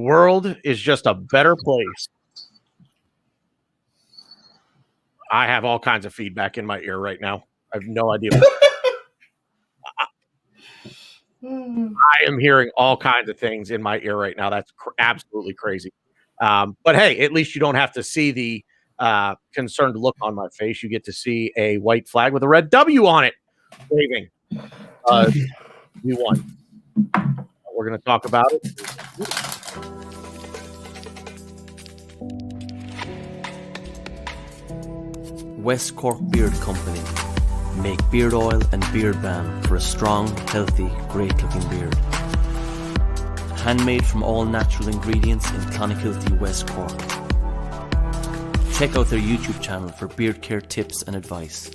world is just a better place. I have all kinds of feedback in my ear right now. I have no idea. I am hearing all kinds of things in my ear right now. That's absolutely crazy. But hey, at least you don't have to see the concerned look on my face. You get to see a white flag with a red W on it waving. We won. We're going to talk about it. West Cork Beard Company make beard oil and beard balm for a strong, healthy, great-looking beard. Handmade from all natural ingredients in Clonakilty, West Cork. Check out their YouTube channel for beard care tips and advice,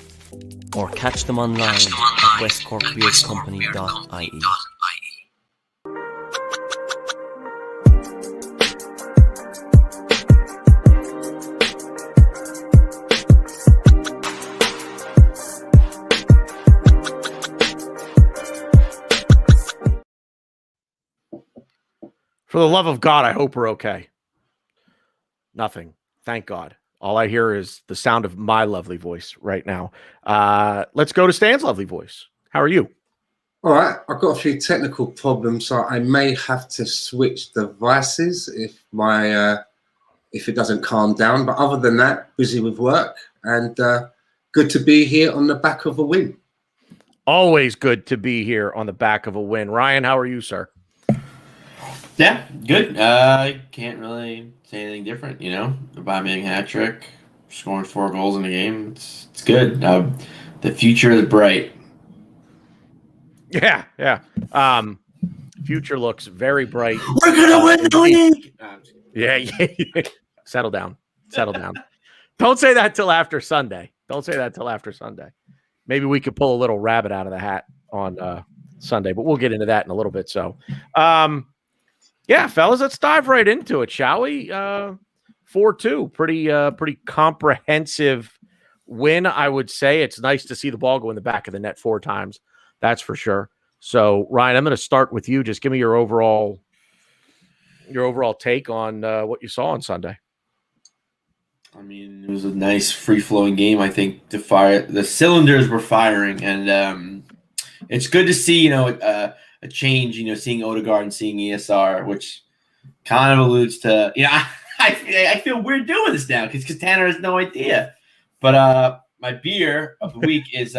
or catch them online at westcorkbeardcompany.ie. For the love of God, I hope we're okay. Nothing. Thank God. All I hear is the sound of my lovely voice right now. Let's go to Stan's lovely voice. How are you? All right. I've got a few technical problems, so I may have to switch devices if it doesn't calm down. But other than that, busy with work and good to be here on the back of a win. Always good to be here on the back of a win. Ryan, how are you, sir? Yeah, good. I can't really say anything different, you know. The Aubameyang hat trick, scoring 4 goals in a game. It's good. The future is bright. Yeah. Future looks very bright. We're gonna win the league. Yeah. Settle down. Don't say that till after Sunday. Maybe we could pull a little rabbit out of the hat on Sunday, but we'll get into that in a little bit. So, yeah, fellas, let's dive right into it, shall we? 4-2, pretty comprehensive win, I would say. It's nice to see the ball go in the back of the net 4 times. That's for sure. So, Ryan, I'm going to start with you. Just give me your overall take on what you saw on Sunday. I mean, it was a nice free-flowing game. I think the cylinders were firing, and it's good to see, a change, seeing Odegaard and seeing ESR, which kind of alludes to, I feel weird doing this now because Tanner has no idea. But my beer of the week is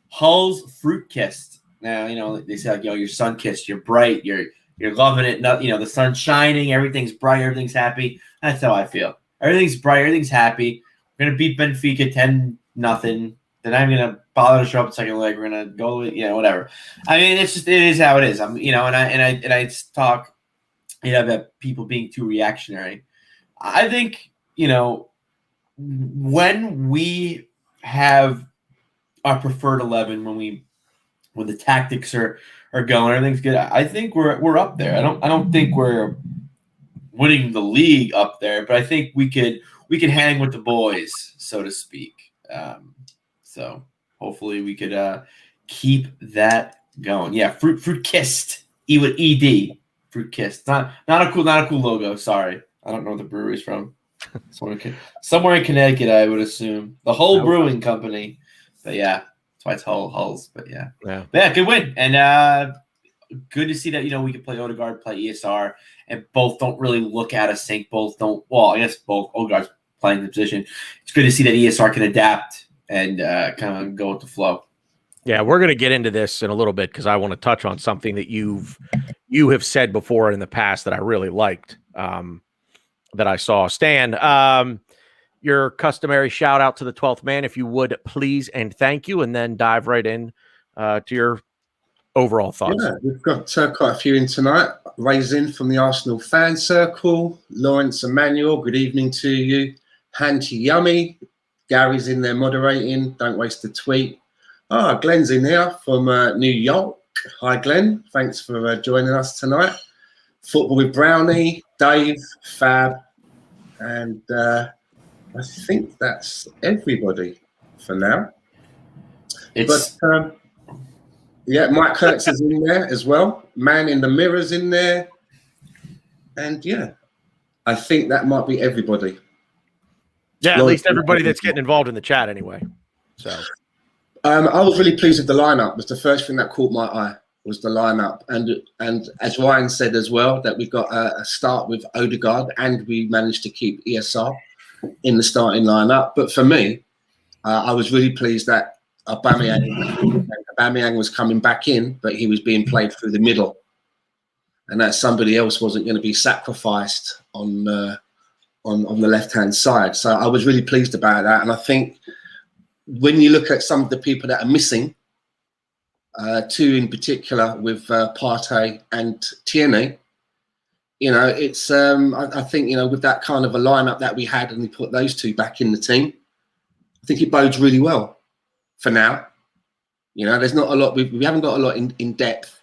Hull's Fruit Kissed. Now, they say, you're sun kissed, you're bright, you're loving it. The sun's shining, everything's bright, everything's happy. That's how I feel. Everything's bright, everything's happy. We're gonna beat Benfica 10-0. Then I'm gonna bother to show up the second leg. We're gonna go, whatever. I mean, it is how it is. And I talk, about people being too reactionary. I think, when we have our preferred 11, when the tactics are going, everything's good. I think we're up there. I don't think we're winning the league up there, but I think we could hang with the boys, so to speak. So hopefully we could keep that going. Yeah, fruit kissed. E with ED. Fruit kissed. Not a cool logo. Sorry, I don't know where the brewery's from. Somewhere in Connecticut, I would assume. The Hull Brewing Company. But yeah, that's why it's Hulls. But yeah, good win, and good to see that we can play Odegaard, play ESR, and both don't really look at us. Sync. Both don't. Well, I guess both Odegaard's playing the position. It's good to see that ESR can adapt and kind of go with the flow. Yeah, we're going to get into this in a little bit because I want to touch on something that you have said before in the past that I really liked, that I saw. Stan, your customary shout out to the 12th man, if you would, please, and thank you, and then dive right in to your overall thoughts. Yeah, we've got quite a few in tonight. Raising from the Arsenal fan circle, Lawrence Emmanuel, good evening to you. Hanty Yummy, Gary's in there moderating. Don't waste a tweet. Glenn's in here from New York. Hi, Glenn. Thanks for joining us tonight. Football with Brownie, Dave, Fab, and I think that's everybody for now. Mike Kurtz is in there as well. Man in the Mirror's in there. And yeah, I think that might be everybody. Yeah, at least everybody that's getting involved in the chat anyway. So I was really pleased with the lineup. Was the first thing that caught my eye was the lineup, and as Ryan said as well, that we got a start with Odegaard, and we managed to keep ESR in the starting lineup. But for me, I was really pleased that Aubameyang was coming back in, but he was being played through the middle, and that somebody else wasn't going to be sacrificed on the left-hand side. So I was really pleased about that. And I think when you look at some of the people that are missing, two in particular with Partey and Tierney, it's I think, with that kind of a lineup that we had and we put those two back in the team, I think it bodes really well for now. There's not a lot, we haven't got a lot in depth,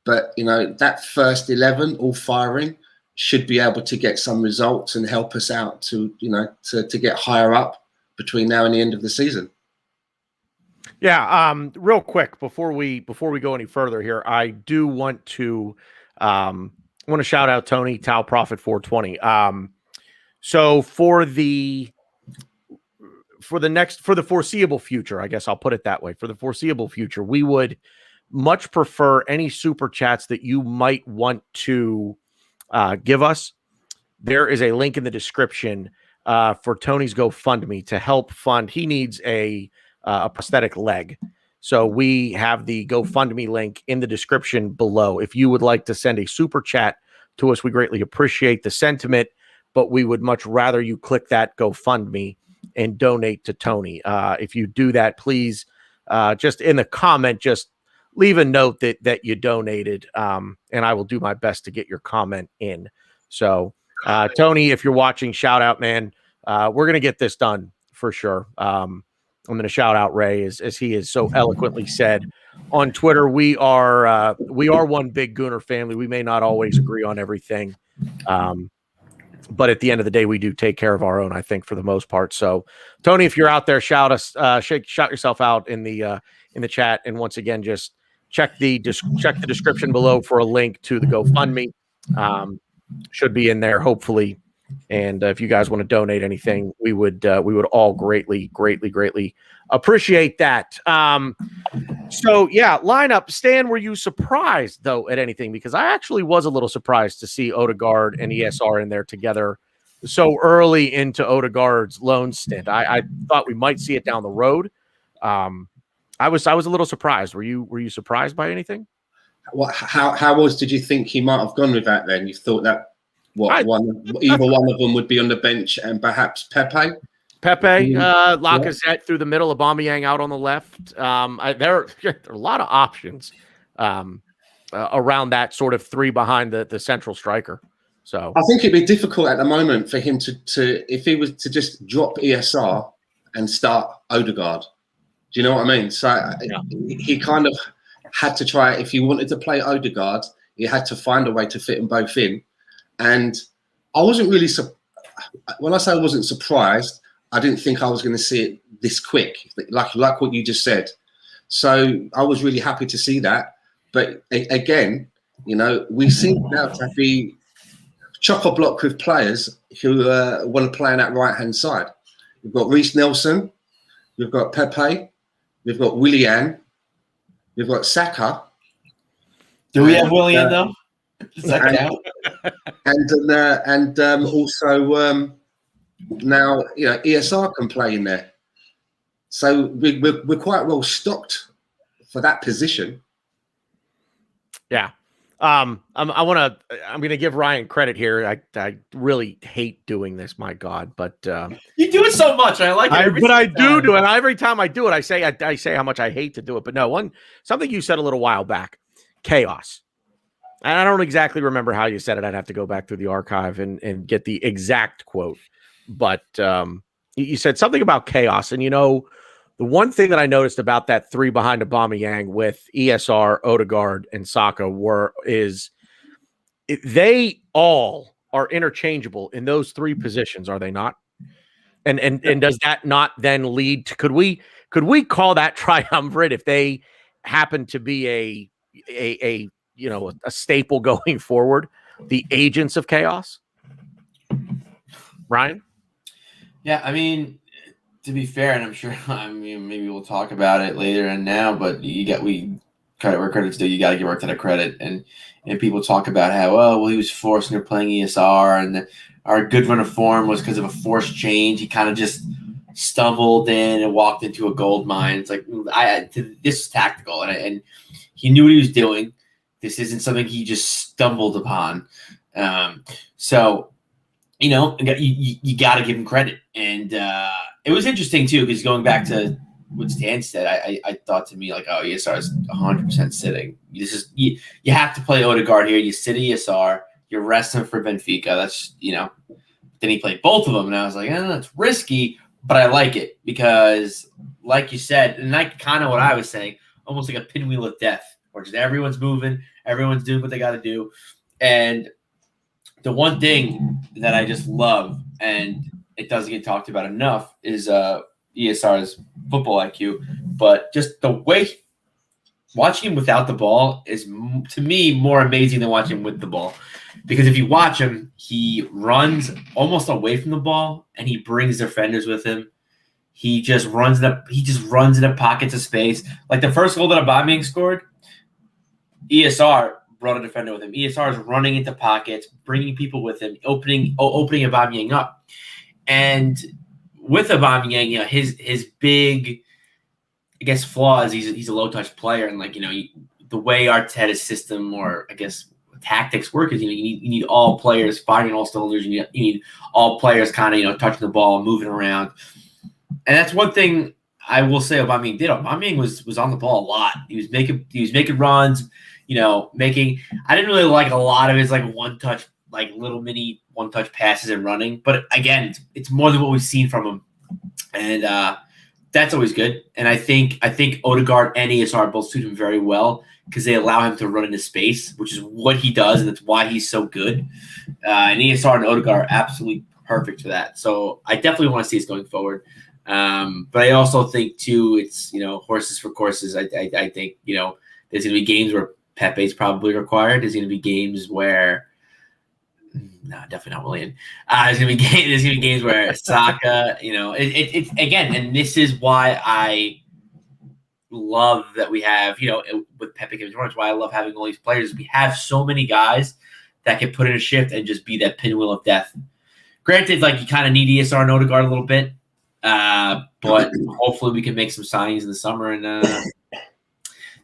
but, that first 11 all firing should be able to get some results and help us out to get higher up between now and the end of the season. Yeah, real quick before we go any further here, I do want to shout out Tony Tau Profit 420. So for the foreseeable future, I guess I'll put it that way. For the foreseeable future, we would much prefer any super chats that you might want to give us. There is a link in the description for Tony's GoFundMe to help fund. He needs a prosthetic leg. So we have the GoFundMe link in the description below. If you would like to send a super chat to us, we greatly appreciate the sentiment, but we would much rather you click that GoFundMe and donate to Tony. If you do that, please just in the comment, just leave a note that you donated, and I will do my best to get your comment in. So, Tony, if you're watching, shout out, man. We're going to get this done for sure. I'm going to shout out Ray, as he has so eloquently said on Twitter. We are one big Gooner family. We may not always agree on everything, but at the end of the day, we do take care of our own, I think, for the most part. So, Tony, if you're out there, shout yourself out in the chat. And once again, just check the description below for a link to the GoFundMe. Should be in there, hopefully. And if you guys want to donate anything, we would all greatly appreciate that. So yeah, lineup. Stan, were you surprised though at anything? Because I actually was a little surprised to see Odegaard and ESR in there together so early into Odegaard's loan stint. I thought we might see it down the road. I was a little surprised. Were you surprised by anything? How did you think he might have gone with that then? You thought that either one of them would be on the bench and perhaps Pepe, Lacazette through the middle, Aubameyang out on the left. There are a lot of options around that sort of three behind the central striker. So I think it'd be difficult at the moment for him to if he was to just drop ESR and start Odegaard. Do you know what I mean? So he kind of had to try. If he wanted to play Odegaard, he had to find a way to fit them both in. And I wasn't really when I say I wasn't surprised, I didn't think I was going to see it this quick, like what you just said. So I was really happy to see that. But again, we seem now to be chock-a-block with players who want to play on that right-hand side. We've got Reece Nelson, we've got Pepe, we've got Willian, we've got Saka. Do we have Willian though? Does that count? And also now ESR can play in there, so we're quite well stocked for that position. Yeah, I'm going to give Ryan credit here. I really hate doing this, my God, but you do it so much. I like it. But I do it. And every time I do it, I say how much I hate to do it. But no, something you said a little while back, chaos. And I don't exactly remember how you said it. I'd have to go back through the archive and get the exact quote. But you said something about chaos. And, the one thing that I noticed about that three behind Aubameyang with ESR, Odegaard, and Saka they all are interchangeable in those three positions, are they not? And does that not then lead to could we call that triumvirate if they happen to be a staple going forward? the agents of chaos? Ryan? Yeah, I mean, to be fair, and I'm sure maybe we'll talk about it later and now, but credit where credit's due. You got to give Arteta credit, and people talk about how he was forced into playing ESR, and our good run of form was because of a forced change. He kind of just stumbled in and walked into a gold mine. It's like this is tactical, and he knew what he was doing. This isn't something he just stumbled upon. So you got to give him credit, and it was interesting too because going back to what Stan said, I thought to me like, oh, ESR is 100% sitting. This is you have to play Odegaard here. You sit ESR. You're resting for Benfica. That's Then he played both of them, and I was like, that's risky, but I like it because, like you said, and like kind of what I was saying, almost like a pinwheel of death, where just everyone's moving, everyone's doing what they got to do, and the one thing that I just love, and it doesn't get talked about enough, is ESR's football IQ, but just the way watching him without the ball is, to me, more amazing than watching him with the ball. Because if you watch him, he runs almost away from the ball, and he brings defenders with him. He just runs into pockets of space. Like the first goal that Aubameyang scored, ESR brought a defender with him. ESR is running into pockets, bringing people with him, opening Aubameyang up. And with Aubameyang, his big, I guess, flaw is he's a low touch player, and the way Arteta's system, or I guess tactics work, is you need all players firing all cylinders. You need all players kind of touching the ball and moving around, and that's one thing I will say Aubameyang did. Aubameyang was on the ball a lot. He was making runs. I didn't really like a lot of his one touch, little mini one touch passes and running, but again, it's more than what we've seen from him, and that's always good. And I think Odegaard and ESR both suit him very well because they allow him to run into space, which is what he does, and that's why he's so good. And ESR and Odegaard are absolutely perfect for that. So I definitely want to see us going forward. But I also think too, it's horses for courses. I think there's going to be games where Pepe's probably required. There's going to be games where no, definitely not Willian. There's gonna be games where Saka, it's again, and this is why I love that we have, with Pepe Games Orange, why I love having all these players. We have so many guys that can put in a shift and just be that pinwheel of death. Granted, you kind of need ESR and Odegaard a little bit, but hopefully we can make some signings in the summer, and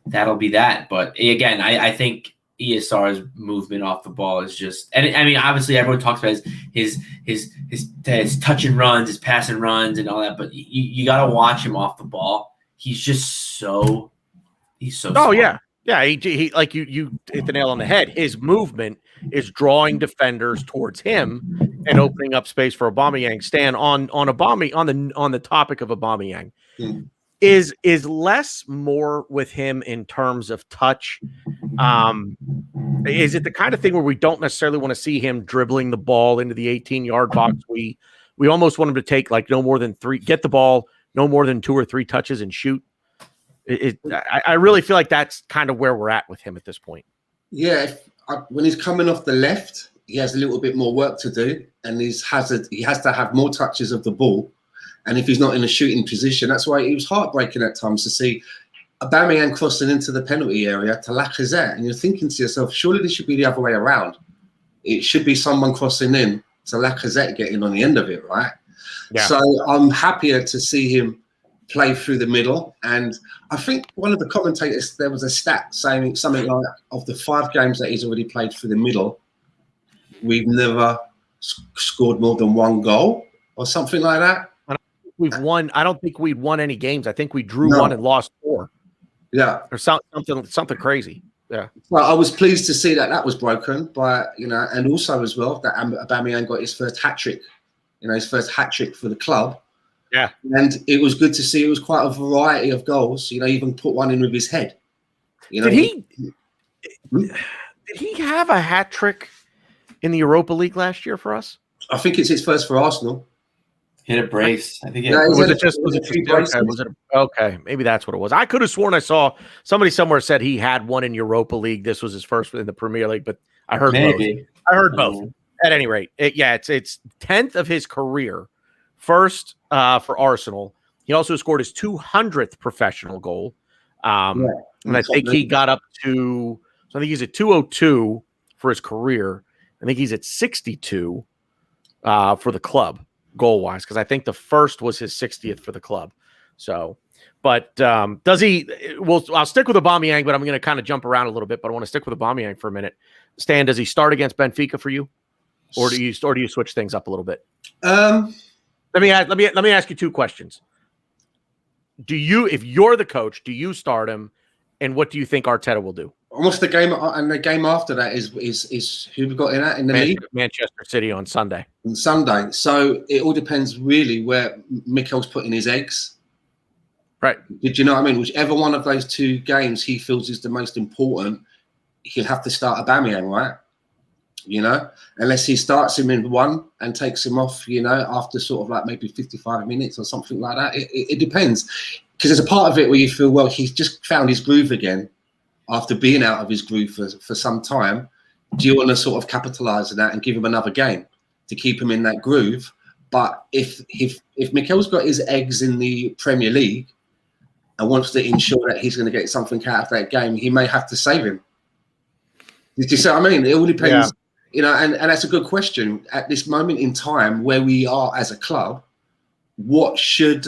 that'll be that. But again, I think ESR's movement off the ball is just, and I mean, obviously everyone talks about his touch and runs, his pass and runs, and all that. But you got to watch him off the ball. He's just so smart. Yeah. He like you hit the nail on the head. His movement is drawing defenders towards him and opening up space for Aubameyang. Stan, on the topic of Aubameyang. Is less more with him in terms of touch? Is it the kind of thing where we don't necessarily want to see him dribbling the ball into the 18-yard box? We almost want him to take no more than 3, get the ball, no more than 2 or 3 touches and shoot. I really feel like that's kind of where we're at with him at this point. Yeah, when he's coming off the left, he has a little bit more work to do, and he has to have more touches of the ball. And if he's not in a shooting position, that's why it was heartbreaking at times to see Aubameyang crossing into the penalty area to Lacazette. And you're thinking to yourself, surely this should be the other way around. It should be someone crossing in to Lacazette getting on the end of it, right? Yeah. So I'm happier to see him play through the middle. And I think one of the commentators, there was a stat saying something like, of the 5 games that he's already played through the middle, we've never scored more than 1 goal or something like that. We've won. I don't think we'd won any games. I think we drew 1 and lost 4. Yeah, or something crazy. Yeah. Well, I was pleased to see that was broken, but and also as well that Aubameyang got his first hat trick. His first hat trick for the club. Yeah, and it was good to see. It was quite a variety of goals. Even put one in with his head. Did he have a hat trick in the Europa League last year for us? I think it's his first for Arsenal. Hit a brace. I think okay? Maybe that's what it was. I could have sworn I saw somebody somewhere said he had one in Europa League. This was his first in the Premier League, but I heard maybe. I heard both. At any rate, it's 10th of his career, first for Arsenal. He also scored his 200th professional goal, and I think he got up to. So I think he's at 202 for his career. I think he's at 62 for the club goal wise, because I think the first was his 60th for the club. So, but does he? Well, I'll stick with Aubameyang, but I'm going to kind of jump around a little bit. But I want to stick with Aubameyang for a minute. Stan, does he start against Benfica for you, or do you switch things up a little bit? Um, let me ask you two questions. If you're the coach, do you start him, and what do you think Arteta will do? What's the game? And the game after that is who we got in the league? Manchester City on Sunday. On Sunday. So it all depends really where Mikel's putting his eggs. Right. Did you know what I mean? Whichever one of those two games he feels is the most important, he'll have to start Aubameyang, right? You know, unless he starts him in one and takes him off, you know, after sort of like maybe 55 minutes or something like that. It depends, because there's a part of it where you feel, well, he's just found his groove again after being out of his groove for some time. Do you want to sort of capitalize on that and give him another game to keep him in that groove? But if Mikel's got his eggs in the Premier League and wants to ensure that he's going to get something out of that game, he may have to save him. Did you see what I mean? It all depends, you know, and that's a good question. At this moment in time where we are as a club, what should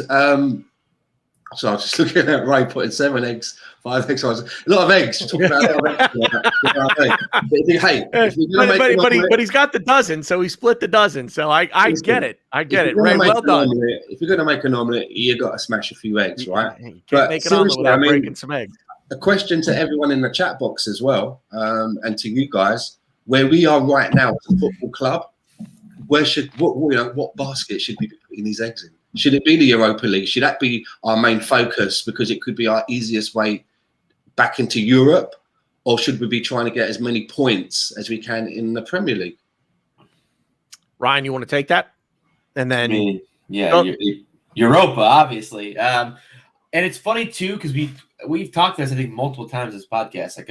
so I was just looking at Ray putting 7 eggs, 5 eggs. A lot of eggs. Talking about a lot of eggs. But he's got the dozen, so he split the dozen. So I get it. I get it. Ray, well done. If you're going to make an omelette, you got to smash a few eggs, right? You can't make an omelette without breaking some eggs. A question to everyone in the chat box as well, and to you guys, where we are right now as a football club, what basket should we be putting these eggs in? Should it be the Europa League? Should that be our main focus because it could be our easiest way back into Europe? Or should we be trying to get as many points as we can in the Premier League? Ryan, you want to take that? And then Europa, obviously. And it's funny too, because we've talked this, I think, multiple times in this podcast. Like,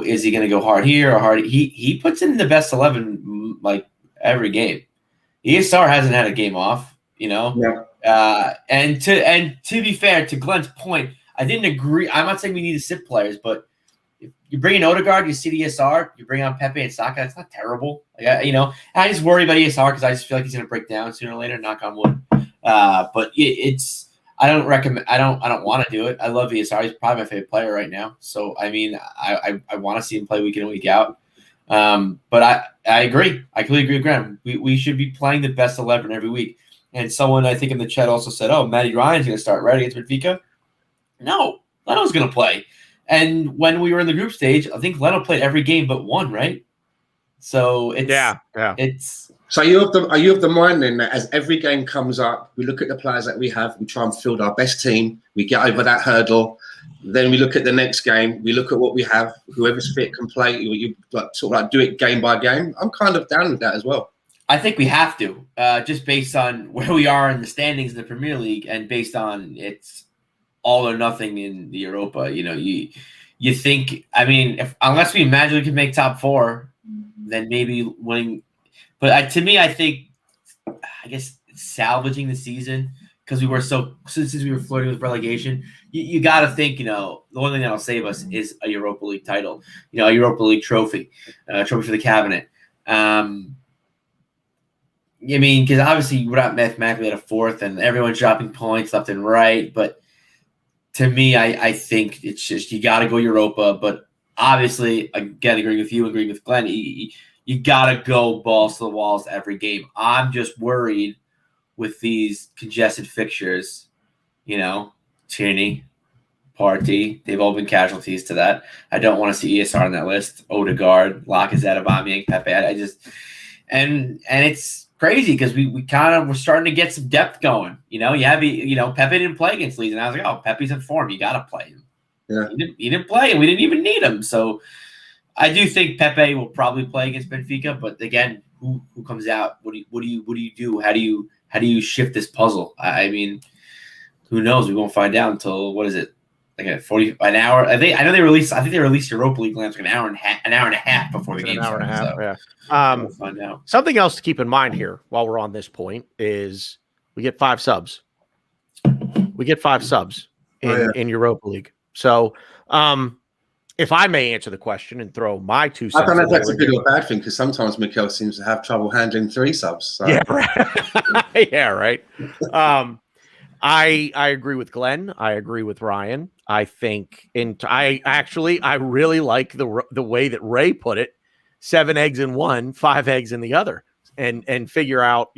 is he going to go hard here or hard? He puts in the best 11 like every game. ESR hasn't had a game off. You know, and to be fair, to Glenn's point, I didn't agree. I'm not saying we need to sit players, but if you bring in Odegaard, you see ESR, you bring on Pepe and Saka, it's not terrible. Like, you know, I just worry about ESR because I just feel like he's going to break down sooner or later. Knock on wood. But I don't recommend. I don't want to do it. I love ESR. He's probably my favorite player right now. So I mean, I want to see him play week in and week out. But I agree. I completely agree with Graham. We should be playing the best 11 every week. And someone, I think, in the chat also said, oh, Matty Ryan's going to start right against Benfica. No, Leno's going to play. And when we were in the group stage, I think Leno played every game but one, right? So it's it's. So are you of the mind then that as every game comes up, we look at the players that we have, we try and field our best team, we get over that hurdle, then we look at the next game, we look at what we have, whoever's fit can play, you sort of like do it game by game. I'm kind of down with that as well. I think we have to, just based on where we are in the standings in the Premier League and based on it's all or nothing in the Europa. You know, you think, I mean, unless we magically can make top 4, then maybe winning. But to me, I think, I guess, salvaging the season, because we were since we were flirting with relegation, you got to think, you know, the one thing that'll save us is a Europa League title, you know, a Europa League trophy for the cabinet. I mean, because obviously we're not mathematically at a 4th and everyone's dropping points left and right. But to me, I think it's just you got to go Europa. But obviously, again, agreeing with you, agreeing with Glenn, you got to go balls to the walls every game. I'm just worried with these congested fixtures, you know, Tierney, Partey, they've all been casualties to that. I don't want to see ESR on that list. Odegaard, Lacazette, Aubameyang, Pepe. I just and it's crazy because we're starting to get some depth going. You know, Pepe didn't play against Leeds, and I was like, oh, Pepe's in form. You got to play him. Yeah, he didn't play, and we didn't even need him. So I do think Pepe will probably play against Benfica, but again, who comes out? What do you do? How do you shift this puzzle? I mean, who knows? We won't find out until what is it? like an hour. I think they released Europa League lamps an hour and a half before the game started. We'll find out. Something else to keep in mind here while we're on this point is we get 5 subs. We get 5 subs in Europa League. So, if I may answer the question and throw my 2 cents. I don't know if that's a good or bad thing, because sometimes Mikel seems to have trouble handling 3 subs. So. Yeah, right. Yeah, right. I agree with Glenn. I agree with Ryan. I think I really like the way that Ray put it: 7 eggs in one, 5 eggs in the other, and figure out.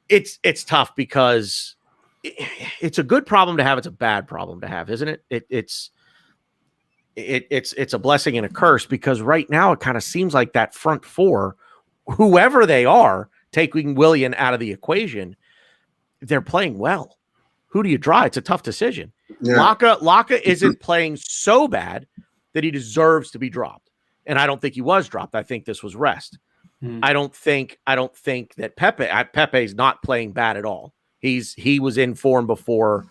It's tough because it's a good problem to have. It's a bad problem to have, isn't it? It's a blessing and a curse, because right now it kind of seems like that front 4, whoever they are, taking Willian out of the equation, they're playing well. Who do you draw? It's a tough decision. Yeah. Laka isn't playing so bad that he deserves to be dropped, and I don't think he was dropped. I think this was rest. I don't think that Pepe's not playing bad at all. He was in form before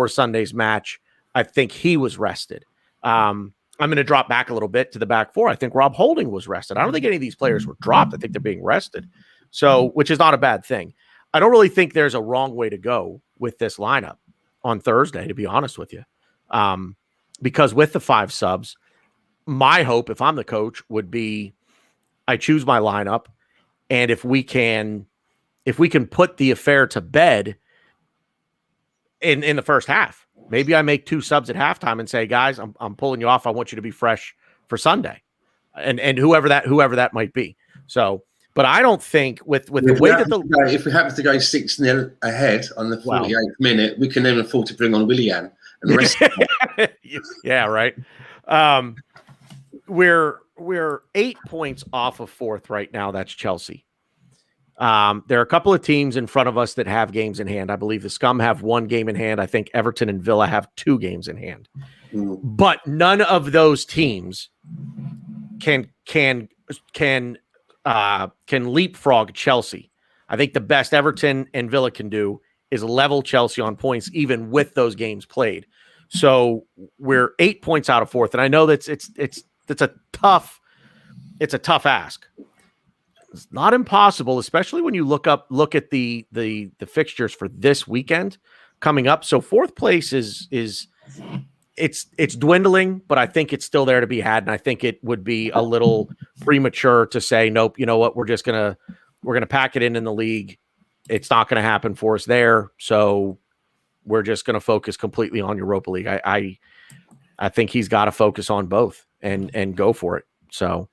Sunday's match. I think he was rested. I'm going to drop back a little bit to the back 4. I think Rob Holding was rested. I don't think any of these players were dropped. I think they're being rested. So, which is not a bad thing. I don't really think there's a wrong way to go with this lineup on Thursday, to be honest with you. Because with the 5 subs, my hope, if I'm the coach, would be I choose my lineup, and if we can put the affair to bed in the first half, maybe I make 2 subs at halftime and say, guys, I'm pulling you off. I want you to be fresh for Sunday, and whoever that might be. So, but I don't think with the way that if we happen to go 6-0 ahead on the 48th minute, we can then afford to bring on Willian and the rest. Yeah, right. We're 8 points off of 4th right now. That's Chelsea. There are a couple of teams in front of us that have games in hand. I believe the Scum have 1 game in hand. I think Everton and Villa have 2 games in hand. But none of those teams can leapfrog Chelsea. I think the best Everton and Villa can do is level Chelsea on points, even with those games played. So we're 8 points out of 4th, and I know that's it's a tough ask. It's not impossible, especially when you look at the fixtures for this weekend coming up. So 4th place is it's dwindling, but I think it's still there to be had, and I think it would be a little premature to say nope. You know what? We're gonna pack it in the league. It's not going to happen for us there. So we're just going to focus completely on Europa League. I think he's got to focus on both and go for it. So,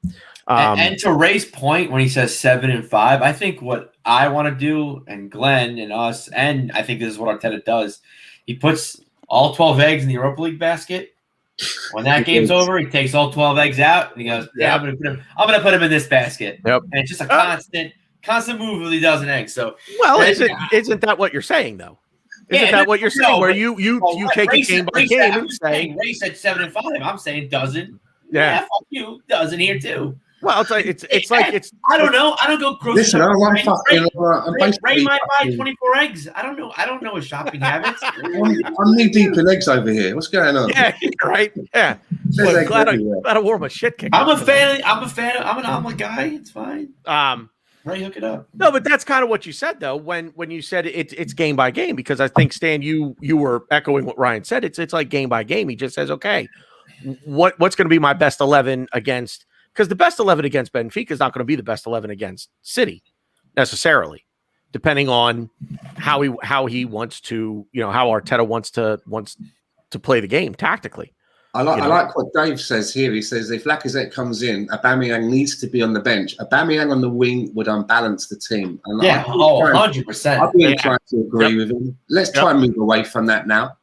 and to Ray's point, when he says 7 and 5, I think what I want to do, and Glenn and us, and I think this is what Arteta does. He puts all 12 eggs in the Europa League basket. When that game's over, he takes all 12 eggs out, and he goes, "Yeah, I'm gonna put him in this basket." Yep. And it's just a constant move with a dozen eggs. So, well, isn't that what you're saying though? Isn't that what you're saying? Where you take it game by game and say Ray said 7 and 5. I'm saying dozen. Yeah, fuck you, dozen here too. Well, it's like I don't know. I don't go grocery shopping. Ray might buy 24 eggs. I don't know. I don't know his shopping habits. I'm knee deep in eggs over here. What's going on? Yeah, right. Yeah. Well, glad I wore my shit kick. I'm a fan. I'm an omelet guy. It's fine. Ray, hook it up. No, but that's kind of what you said though when you said it's game by game, because I think Stan, you were echoing what Ryan said. It's like game by game. He just says, okay, what's going to be my best 11 against. Because the best 11 against Benfica is not going to be the best 11 against City necessarily, depending on how he wants to, how Arteta wants to play the game tactically. I like what Dave says here. He says if Lacazette comes in, Aubameyang needs to be on the bench. Aubameyang on the wing would unbalance the team. And 100%. I've been trying to agree with him. Let's try and move away from that now.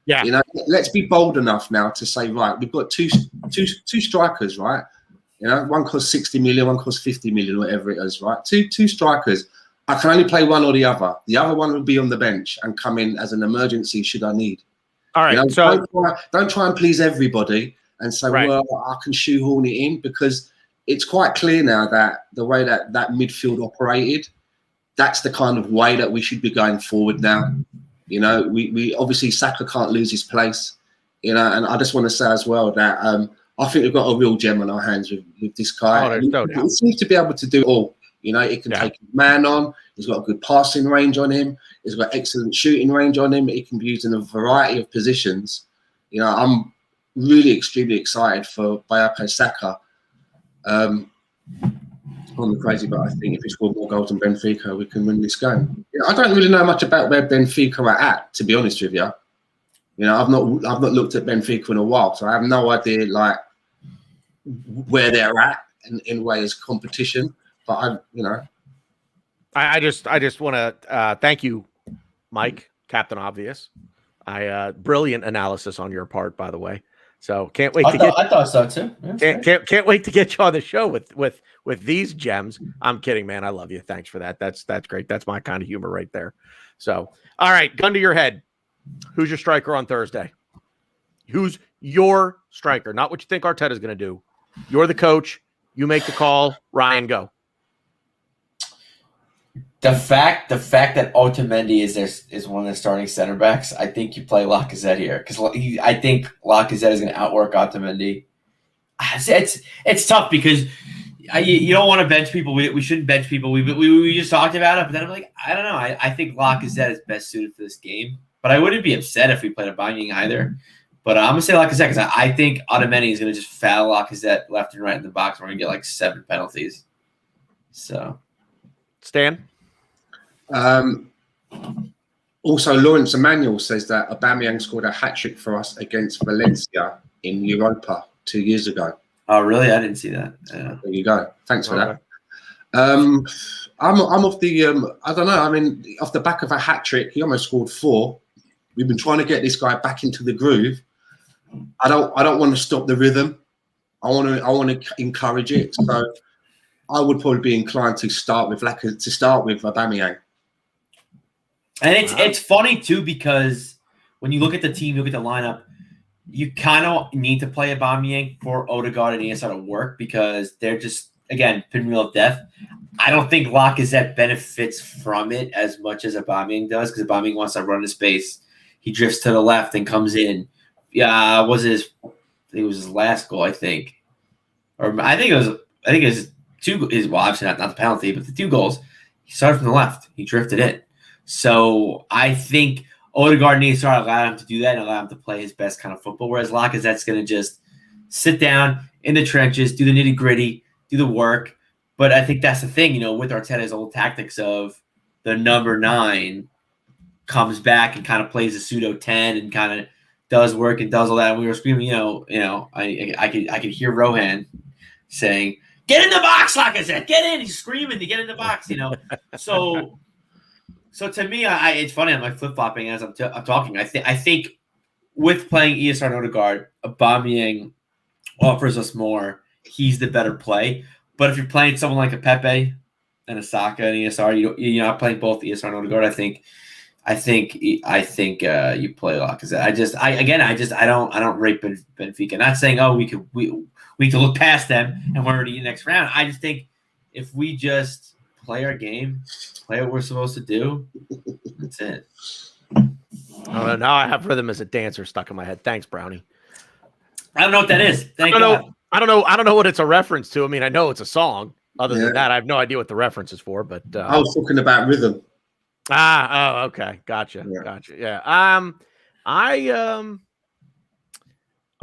Yeah, let's be bold enough now to say, right, we've got two strikers, right? One costs 60 million, one costs 50 million, whatever it is, right? Two strikers. I can only play one or the other. The other one will be on the bench and come in as an emergency should I need. All right. So don't try and please everybody and say, well, I can shoehorn it in, because it's quite clear now that the way that midfield operated, that's the kind of way that we should be going forward now. We obviously Saka can't lose his place. You know, and I just want to say as well that I think we've got a real gem on our hands with this guy. Oh, there's no doubt. He seems to be able to do it all. You know, he can take his man on. He's got a good passing range on him. He's got excellent shooting range on him. He can be used in a variety of positions. You know, I'm really extremely excited for Bukayo Saka. I'm crazy, but I think if we score more goals than Benfica, we can win this game. Yeah, I don't really know much about where Benfica are at, to be honest with you. You know, I've not looked at Benfica in a while, so I have no idea like where they're at in way as competition. But I just want to thank you, Mike, Captain Obvious. Brilliant analysis on your part, by the way. So can't wait I thought so too. Can't wait to get you on the show with these gems. I'm kidding, man. I love you. Thanks for that. That's great. That's my kind of humor right there. So, all right, gun to your head. Who's your striker on Thursday? Who's your striker? Not what you think Arteta's going to do. You're the coach. You make the call. Ryan, go. The fact that Otamendi is one of the starting center backs, I think you play Lacazette here because I think Lacazette is going to outwork Otamendi. It's tough because you don't want to bench people. We shouldn't bench people. We just talked about it, but then I'm like, I don't know. I think Lacazette is best suited for this game, but I wouldn't be upset if we played a binding either. But I'm gonna say Lacazette because I think Otamendi is gonna just foul Lacazette left and right in the box. We're gonna get like 7 penalties. So, Stan. Also, Lawrence Emmanuel says that Aubameyang scored a hat-trick for us against Valencia in Europa 2 years ago. Oh, really? I didn't see that. Yeah. There you go. Thanks for that. I'm off the I don't know. I mean, off the back of a hat-trick, he almost scored 4. We've been trying to get this guy back into the groove. I don't want to stop the rhythm. I want to encourage it. So I would probably be inclined to start with Aubameyang. And it's funny too because when you look at the team, you look at the lineup, you kind of need to play Aubameyang for Odegaard and ESR to work because they're just again pinwheel of death. I don't think Lacazette benefits from it as much as Aubameyang does because Aubameyang wants to run the space. He drifts to the left and comes in. Yeah, it was his last goal, I think, or I think it was 2. Well, obviously not the penalty, but the 2 goals. He started from the left. He drifted in. So I think Odegaard needs to allow him to do that and allow him to play his best kind of football. Whereas Lacazette's going to just sit down in the trenches, do the nitty gritty, do the work. But I think that's the thing, with Arteta's old tactics of the number 9 comes back and kind of plays a pseudo 10 and kind of does work and does all that. And we were screaming, I could hear Rohan saying, "Get in the box, Lacazette! Get in!" He's screaming to get in the box, So to me, it's funny. I'm like flip flopping as I'm talking. I think with playing ESR and Odegaard, Aubameyang offers us more. He's the better play. But if you're playing someone like a Pepe and a Saka and ESR, you're not playing both ESR and Odegaard. I think you play Lacazette. I don't rate Benfica. Not saying we need to look past them and we're already in the next round. I just think if we just play our game, play what we're supposed to do, that's it. Oh, now I have rhythm as a dancer stuck in my head. Thanks, Brownie. I don't know what that is. I don't know what it's a reference to. I mean, I know it's a song. Other than that, I have no idea what the reference is for. But I was talking about rhythm. Okay, gotcha. Yeah. I'm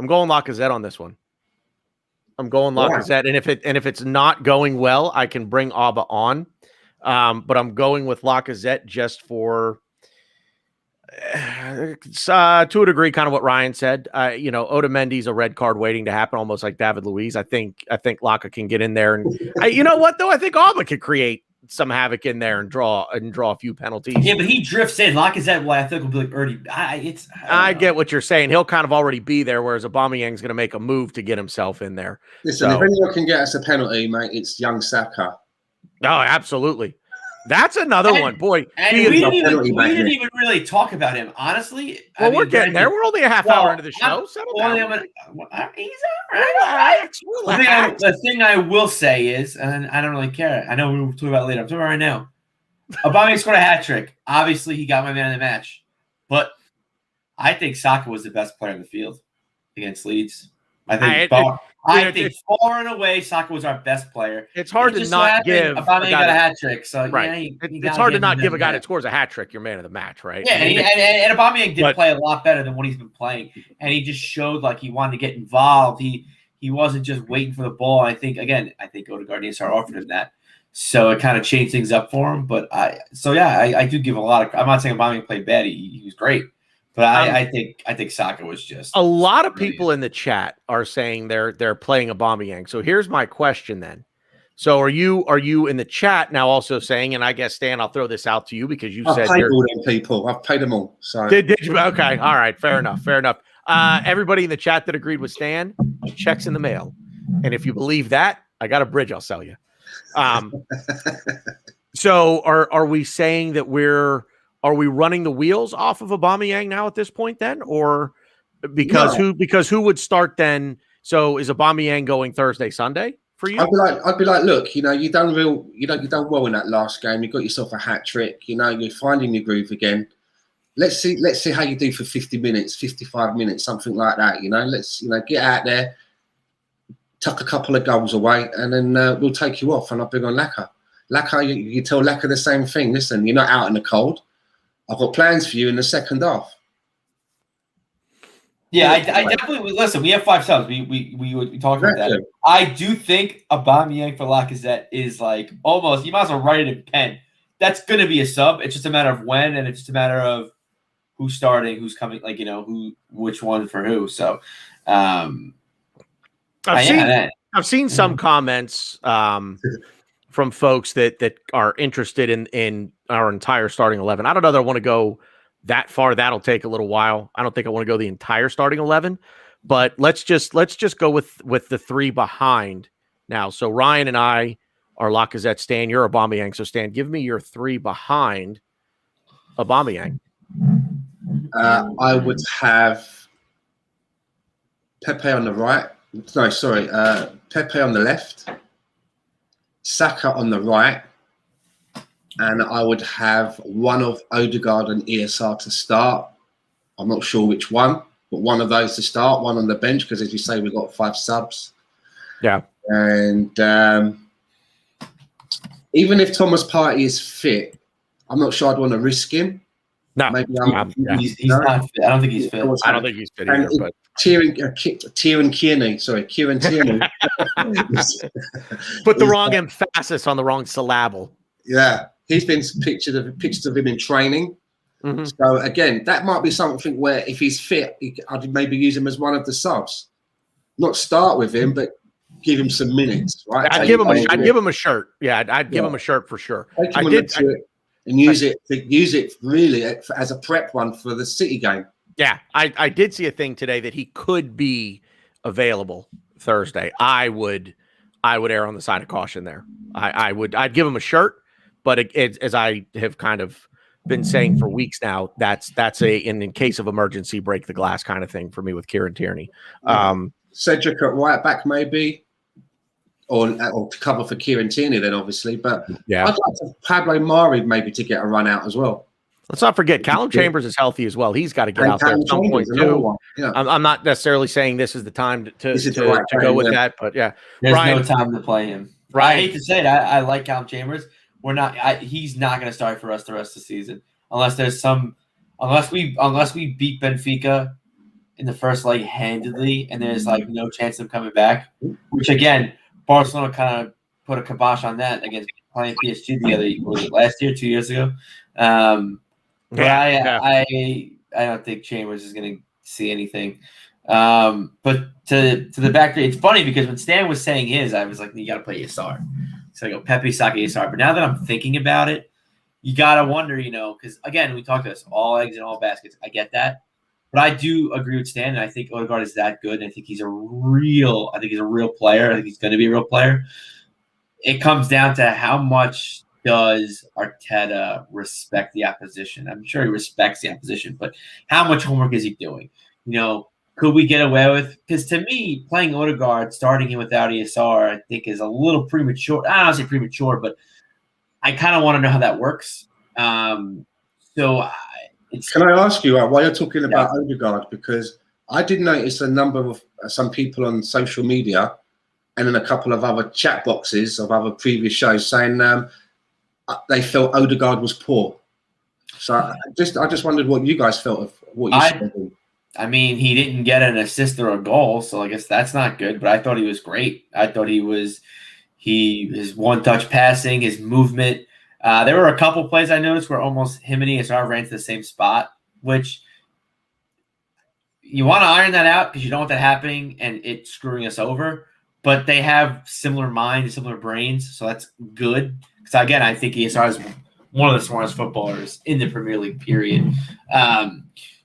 going Lacazette on this one. I'm going Lacazette, and if it's not going well, I can bring Auba on. But I'm going with Lacazette just for to a degree, kind of what Ryan said. Otamendi's a red card waiting to happen, almost like David Luiz. I think Laka can get in there, and you know what though? I think Auba could create some havoc in there and draw a few penalties. Yeah, but he drifts in. Lacazette, I think will be like already. I get what you're saying. He'll kind of already be there, whereas Aubameyang's going to make a move to get himself in there. Listen, if anyone can get us a penalty, mate, it's young Saka. Oh, absolutely. That's another one, boy. And we didn't even really talk about him, honestly. Well, we're getting there. We're only a half hour into the show. He's all right. The thing I will say is, and I don't really care. I know we'll talk about it later. I'm talking about right now. Aubameyang scored a hat trick. Obviously, he got my man of the match. But I think Saka was the best player in the field. against Leeds. I think far and away, Saka was our best player. It's hard to not give Aubameyang got a hat trick. So right. It's hard to not give a guy that scores a hat trick your man of the match, right? Yeah, and Aubameyang did play a lot better than what he's been playing, and he just showed like he wanted to get involved. He wasn't just waiting for the ball. I think Odegaard needs to start offering him that. So it kind of changed things up for him. But I do give a lot of. I'm not saying Aubameyang played bad. He was great. But I think Saka was just a lot of people in the chat are saying they're playing Aubameyang. So here's my question then. So are you in the chat now also saying, and I guess Stan, I'll throw this out to you because you said paid all them people. I've paid them all. So did you? Okay, all right, fair enough. Everybody in the chat that agreed with Stan, checks in the mail, and if you believe that, I got a bridge I'll sell you. So are we saying that are we running the wheels off of Aubameyang now at this point then, or because who would start then? So is Aubameyang going Thursday, Sunday for you? I'd be like, look, you done well in that last game. You got yourself a hat trick. You're finding your groove again. Let's see how you do for 50 minutes, 55 minutes, something like that. Let's get out there, tuck a couple of goals away, and then we'll take you off. And I'll bring on Laka. Laka, you tell Laka the same thing. Listen, you're not out in the cold. I've got plans for you in the second half. Yeah, I definitely listen. We have 5 subs. We talked about that. I do think Aubameyang for Lacazette is like almost. You might as well write it in pen. That's going to be a sub. It's just a matter of when, and it's just a matter of who's starting, who's coming. Like which one for who. So, I've seen some comments from folks that are interested in our entire starting 11. I don't know that I want to go that far. That'll take a little while. I don't think I want to go the entire starting 11, but let's just go with the 3 behind now. So Ryan and I are Lacazette. Stan, you're Aubameyang. So Stan, give me your 3 behind Aubameyang. I would have Pepe on the right. No, sorry. Pepe on the left. Saka on the right, and I would have one of Odegaard and ESR to start. I'm not sure which one, but one of those to start, one on the bench, because as you say, we've got 5 subs. Yeah. And even if Thomas Partey is fit, I'm not sure I'd want to risk him. No, maybe he's not fit. I don't think he's fit. I don't think he's fit either. But Kieran Tierney. Put the wrong emphasis on the wrong syllable. Yeah, he's been pictures of him in training. Mm-hmm. So again, that might be something where if he's fit, I'd maybe use him as one of the subs. Not start with him, but give him some minutes. Right? I'd give him a shirt. Yeah, I'd give him a shirt for sure. And use it really as a prep one for the City game. Yeah, I did see a thing today that he could be available Thursday. I would err on the side of caution there. I'd give him a shirt, but as I have kind of been saying for weeks now, that's in case of emergency, break the glass kind of thing for me with Kieran Tierney. Cedric at right back maybe, or to cover for Kieran Tierney then obviously. But yeah, I'd like Pablo Mari maybe to get a run out as well. Let's not forget Callum Chambers is healthy as well. He's got to get out there at some point too. Yeah. I'm not necessarily saying this is the time to go with that, but yeah, there's no time to play him. I hate to say it. I like Callum Chambers. He's not going to start for us the rest of the season unless we beat Benfica in the first leg handedly, and there's like no chance of coming back. Which again, Barcelona kind of put a kibosh on that against playing PSG last year, 2 years ago. I don't think Chambers is going to see anything. But to the back, it's funny because when Stan was saying his, I was like, you got to play Yassar. So I go Pepe, Saka, Yassar. But now that I'm thinking about it, you got to wonder, because again, we talked about this, all eggs in all baskets. I get that. But I do agree with Stan, and I think Odegaard is that good. And I think he's a real player. I think he's going to be a real player. It comes down to how much does Arteta respect the opposition? I'm sure he respects the opposition, but how much homework is he doing? Could we get away with? Because to me, playing Odegaard, starting him without ESR, I think is a little premature. I don't say premature, but I kind of want to know how that works. Can I ask you why you're talking about Odegaard? Because I did notice a number of some people on social media and in a couple of other chat boxes of other previous shows saying they felt Odegaard was poor. So I just wondered what you guys felt of what you said. I mean, he didn't get an assist or a goal, so I guess that's not good. But I thought he was great. I thought his one-touch passing, his movement. There were a couple plays I noticed where almost him and ESR ran to the same spot, which you want to iron that out because you don't want that happening and it screwing us over. But they have similar minds, similar brains, so that's good. Because again, I think ESR is one of the smartest footballers in the Premier League. Period.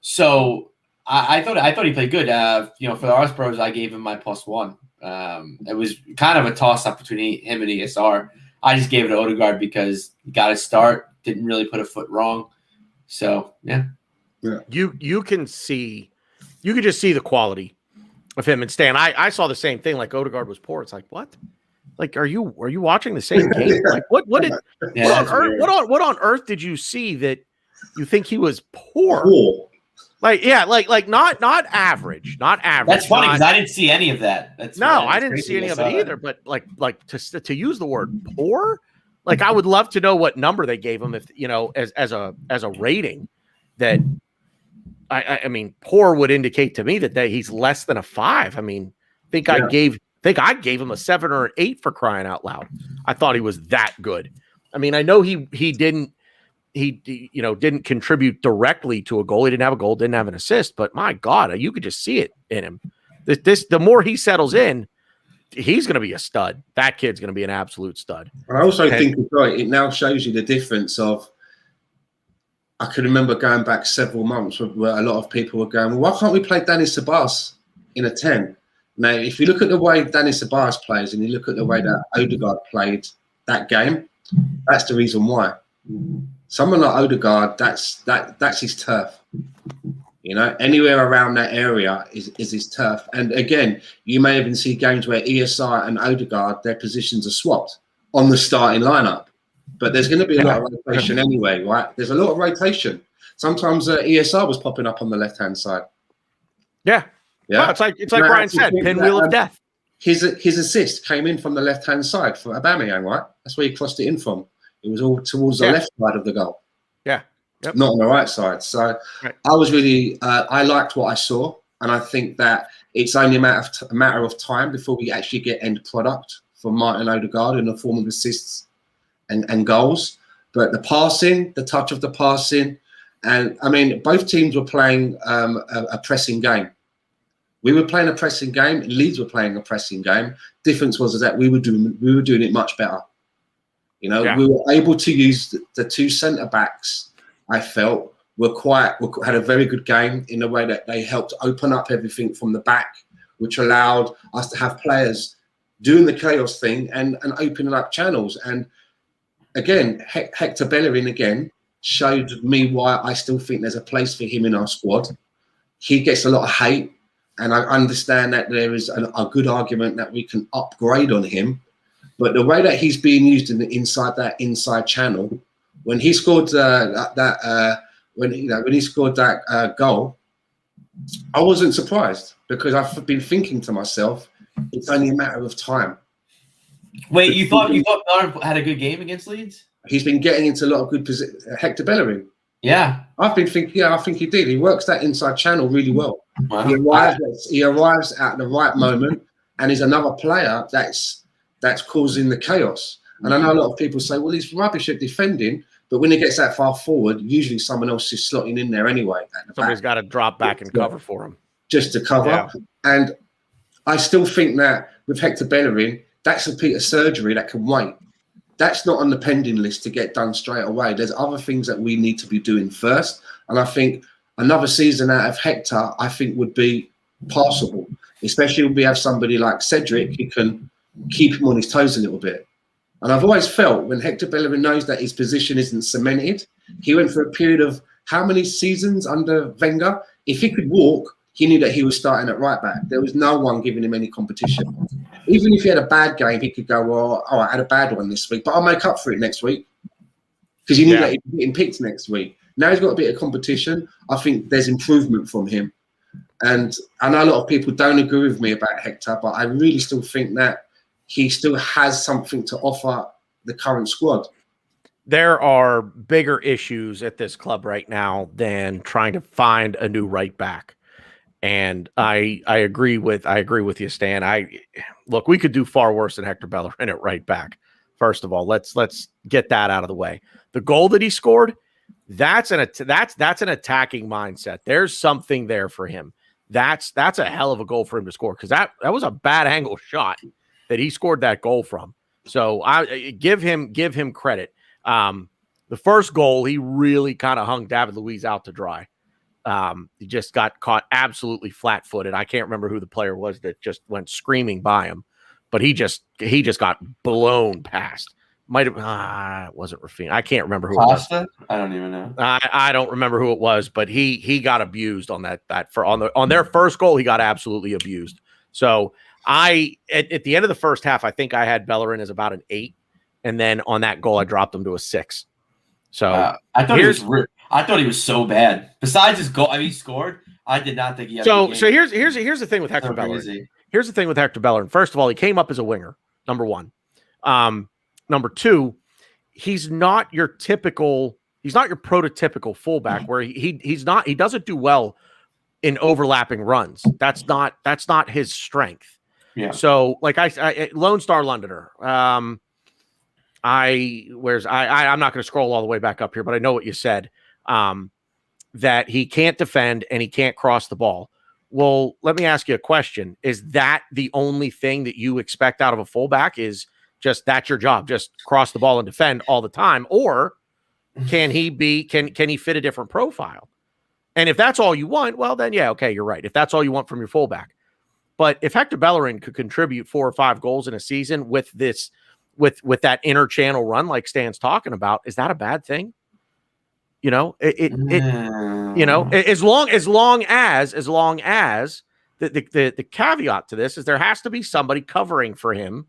So I thought he played good. For the Arse Bros, I gave him my +1. It was kind of a toss-up between him and ESR. I just gave it to Odegaard because he got his start, didn't really put a foot wrong. So yeah. You can just see the quality of him and Stan. I saw the same thing. Like Odegaard was poor. It's like, what? Like, are you watching the same game? Like, what on earth did you see that you think he was poor? Like, yeah, like not average, not average. That's funny because I didn't see any of that. I didn't see any of it either. But like to use the word poor, like I would love to know what number they gave him if as a rating. That I mean, poor would indicate to me that he's less than a 5. I mean, I gave him a 7 or an 8 for crying out loud. I thought he was that good. I mean, I know he didn't contribute directly to a goal. He didn't have a goal, didn't have an assist, but my God, you could just see it in him. The more he settles in, he's going to be a stud. That kid's going to be an absolute stud. I also think it now shows you the difference of. I can remember going back several months where a lot of people were going, well, why can't we play Danny Ceballos in a 10? Now, if you look at the way Danny Ceballos plays and you look at the way that Odegaard played that game, that's the reason why. Someone like Odegaard, that's his turf. Anywhere around that area is his turf. And again, you may even see games where ESR and Odegaard, their positions are swapped on the starting lineup. But there's going to be a lot of rotation anyway, right? There's a lot of rotation. Sometimes ESR was popping up on the left-hand side. Yeah. Well, it's like Brian said, pinwheel of death. His assist came in from the left-hand side for Aubameyang, right? That's where he crossed it in from. It was all towards the left side of the goal. Yeah. Yep. Not on the right side. So I was really, I liked what I saw. And I think that it's only a matter of time before we actually get end product from Martin Odegaard in the form of assists and goals. But the passing, the touch of the passing, and I mean, both teams were playing a pressing game. We were playing a pressing game. Leeds were playing a pressing game. Difference was that we were doing it much better. We were able to use the two centre backs. I felt had a very good game in the way that they helped open up everything from the back, which allowed us to have players doing the chaos thing and opening up channels. And again, Hector Bellerin again showed me why I still think there's a place for him in our squad. He gets a lot of hate, and I understand that there is a good argument that we can upgrade on him. But the way that he's being used inside that inside channel, when he scored when he scored that goal, I wasn't surprised because I've been thinking to myself, it's only a matter of time. Wait, you thought Bellerin had a good game against Leeds? He's been getting into a lot of good positions. Hector Bellerin. Yeah. I think he did. He works that inside channel really well. Wow. He arrives at the right moment, and he's another player that's causing the chaos. And I know a lot of people say, well, he's rubbish at defending, but when he gets that far forward, usually someone else is slotting in there anyway. Somebody's got to drop back and cover for him. Just to cover. Yeah. And I still think that with Hector Bellerin, that's a piece of surgery that can wait. That's not on the pending list to get done straight away. There's other things that we need to be doing first. And I think another season out of Hector, I think would be possible, especially when we have somebody like Cedric who can keep him on his toes a little bit. And I've always felt when Hector Bellerin knows that his position isn't cemented, he went for a period of how many seasons under Wenger? If he could walk, he knew that he was starting at right back. There was no one giving him any competition. Even if he had a bad game, he could go, well, I had a bad one this week, but I'll make up for it next week. Because he knew that he'd be getting picked next week. Now he's got a bit of competition. I think there's improvement from him. And I know a lot of people don't agree with me about Hector, but I really still think that he still has something to offer the current squad. There are bigger issues at this club right now than trying to find a new right back. And I agree with you, Stan. Look, we could do far worse than Hector Bellerin at right back. First of all, let's get that out of the way. The goal that he scored, that's an attacking mindset. There's something there for him. That's a hell of a goal for him to score, because that was a bad angle shot that he scored that goal from. So I give him credit. The first goal, he really kind of hung David Luiz out to dry. He just got caught absolutely flat-footed. I can't remember who the player was that just went screaming by him, but he just got blown past. Might have it wasn't Rafinha. I can't remember who Costa? it was. I don't even know. I don't remember who it was, but he got abused on on their first goal. He got absolutely abused. So at the end of the first half, I think I had Bellerin as about an 8, and then on that goal, I dropped him to a 6. So I thought he was so bad. Besides his goal, he scored. I did not think he had. So here's the thing with Hector Bellerin. Here's the thing with Hector Bellerin. First of all, he came up as a winger. Number one. Number two, he's not your prototypical fullback where he doesn't do well in overlapping runs. That's not his strength. Yeah. So like I Lone Star Londoner. I'm not going to scroll all the way back up here, but I know what you said. That he can't defend and he can't cross the ball. Well, let me ask you a question. Is that the only thing that you expect out of a fullback? Is just that's your job, just cross the ball and defend all the time? Or can he fit a different profile? And if that's all you want, well, then yeah, okay, you're right. If that's all you want from your fullback. But if Hector Bellerin could contribute 4 or 5 goals in a season with that inner channel run like Stan's talking about, is that a bad thing? You know, as long as the caveat to this is there has to be somebody covering for him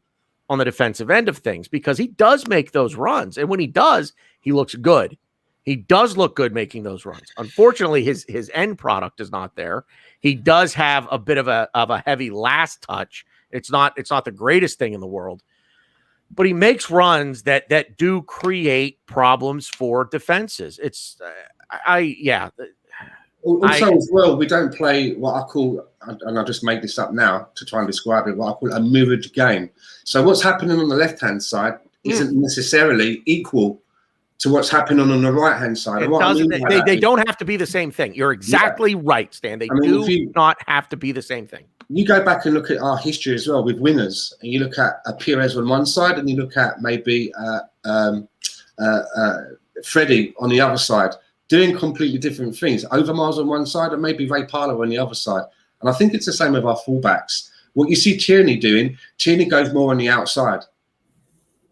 on the defensive end of things, because he does make those runs. And when he does, he looks good. He does look good making those runs. Unfortunately, his end product is not there. He does have a bit of a heavy last touch. It's not the greatest thing in the world. But he makes runs that do create problems for defenses. Also, as well, we don't play what I call, and I'll just make this up now to try and describe it, what I call a mirrored game. So what's happening on the left-hand side isn't necessarily equal to what's happening on the right-hand side. They don't have to be the same thing. You're exactly right, Stan. They do not have to be the same thing. You go back and look at our history as well with wingers, and you look at Pires on one side, and you look at maybe Freddie on the other side, doing completely different things. Overmars on one side, and maybe Ray Parlour on the other side. And I think it's the same with our fullbacks. What you see Tierney doing, Tierney goes more on the outside.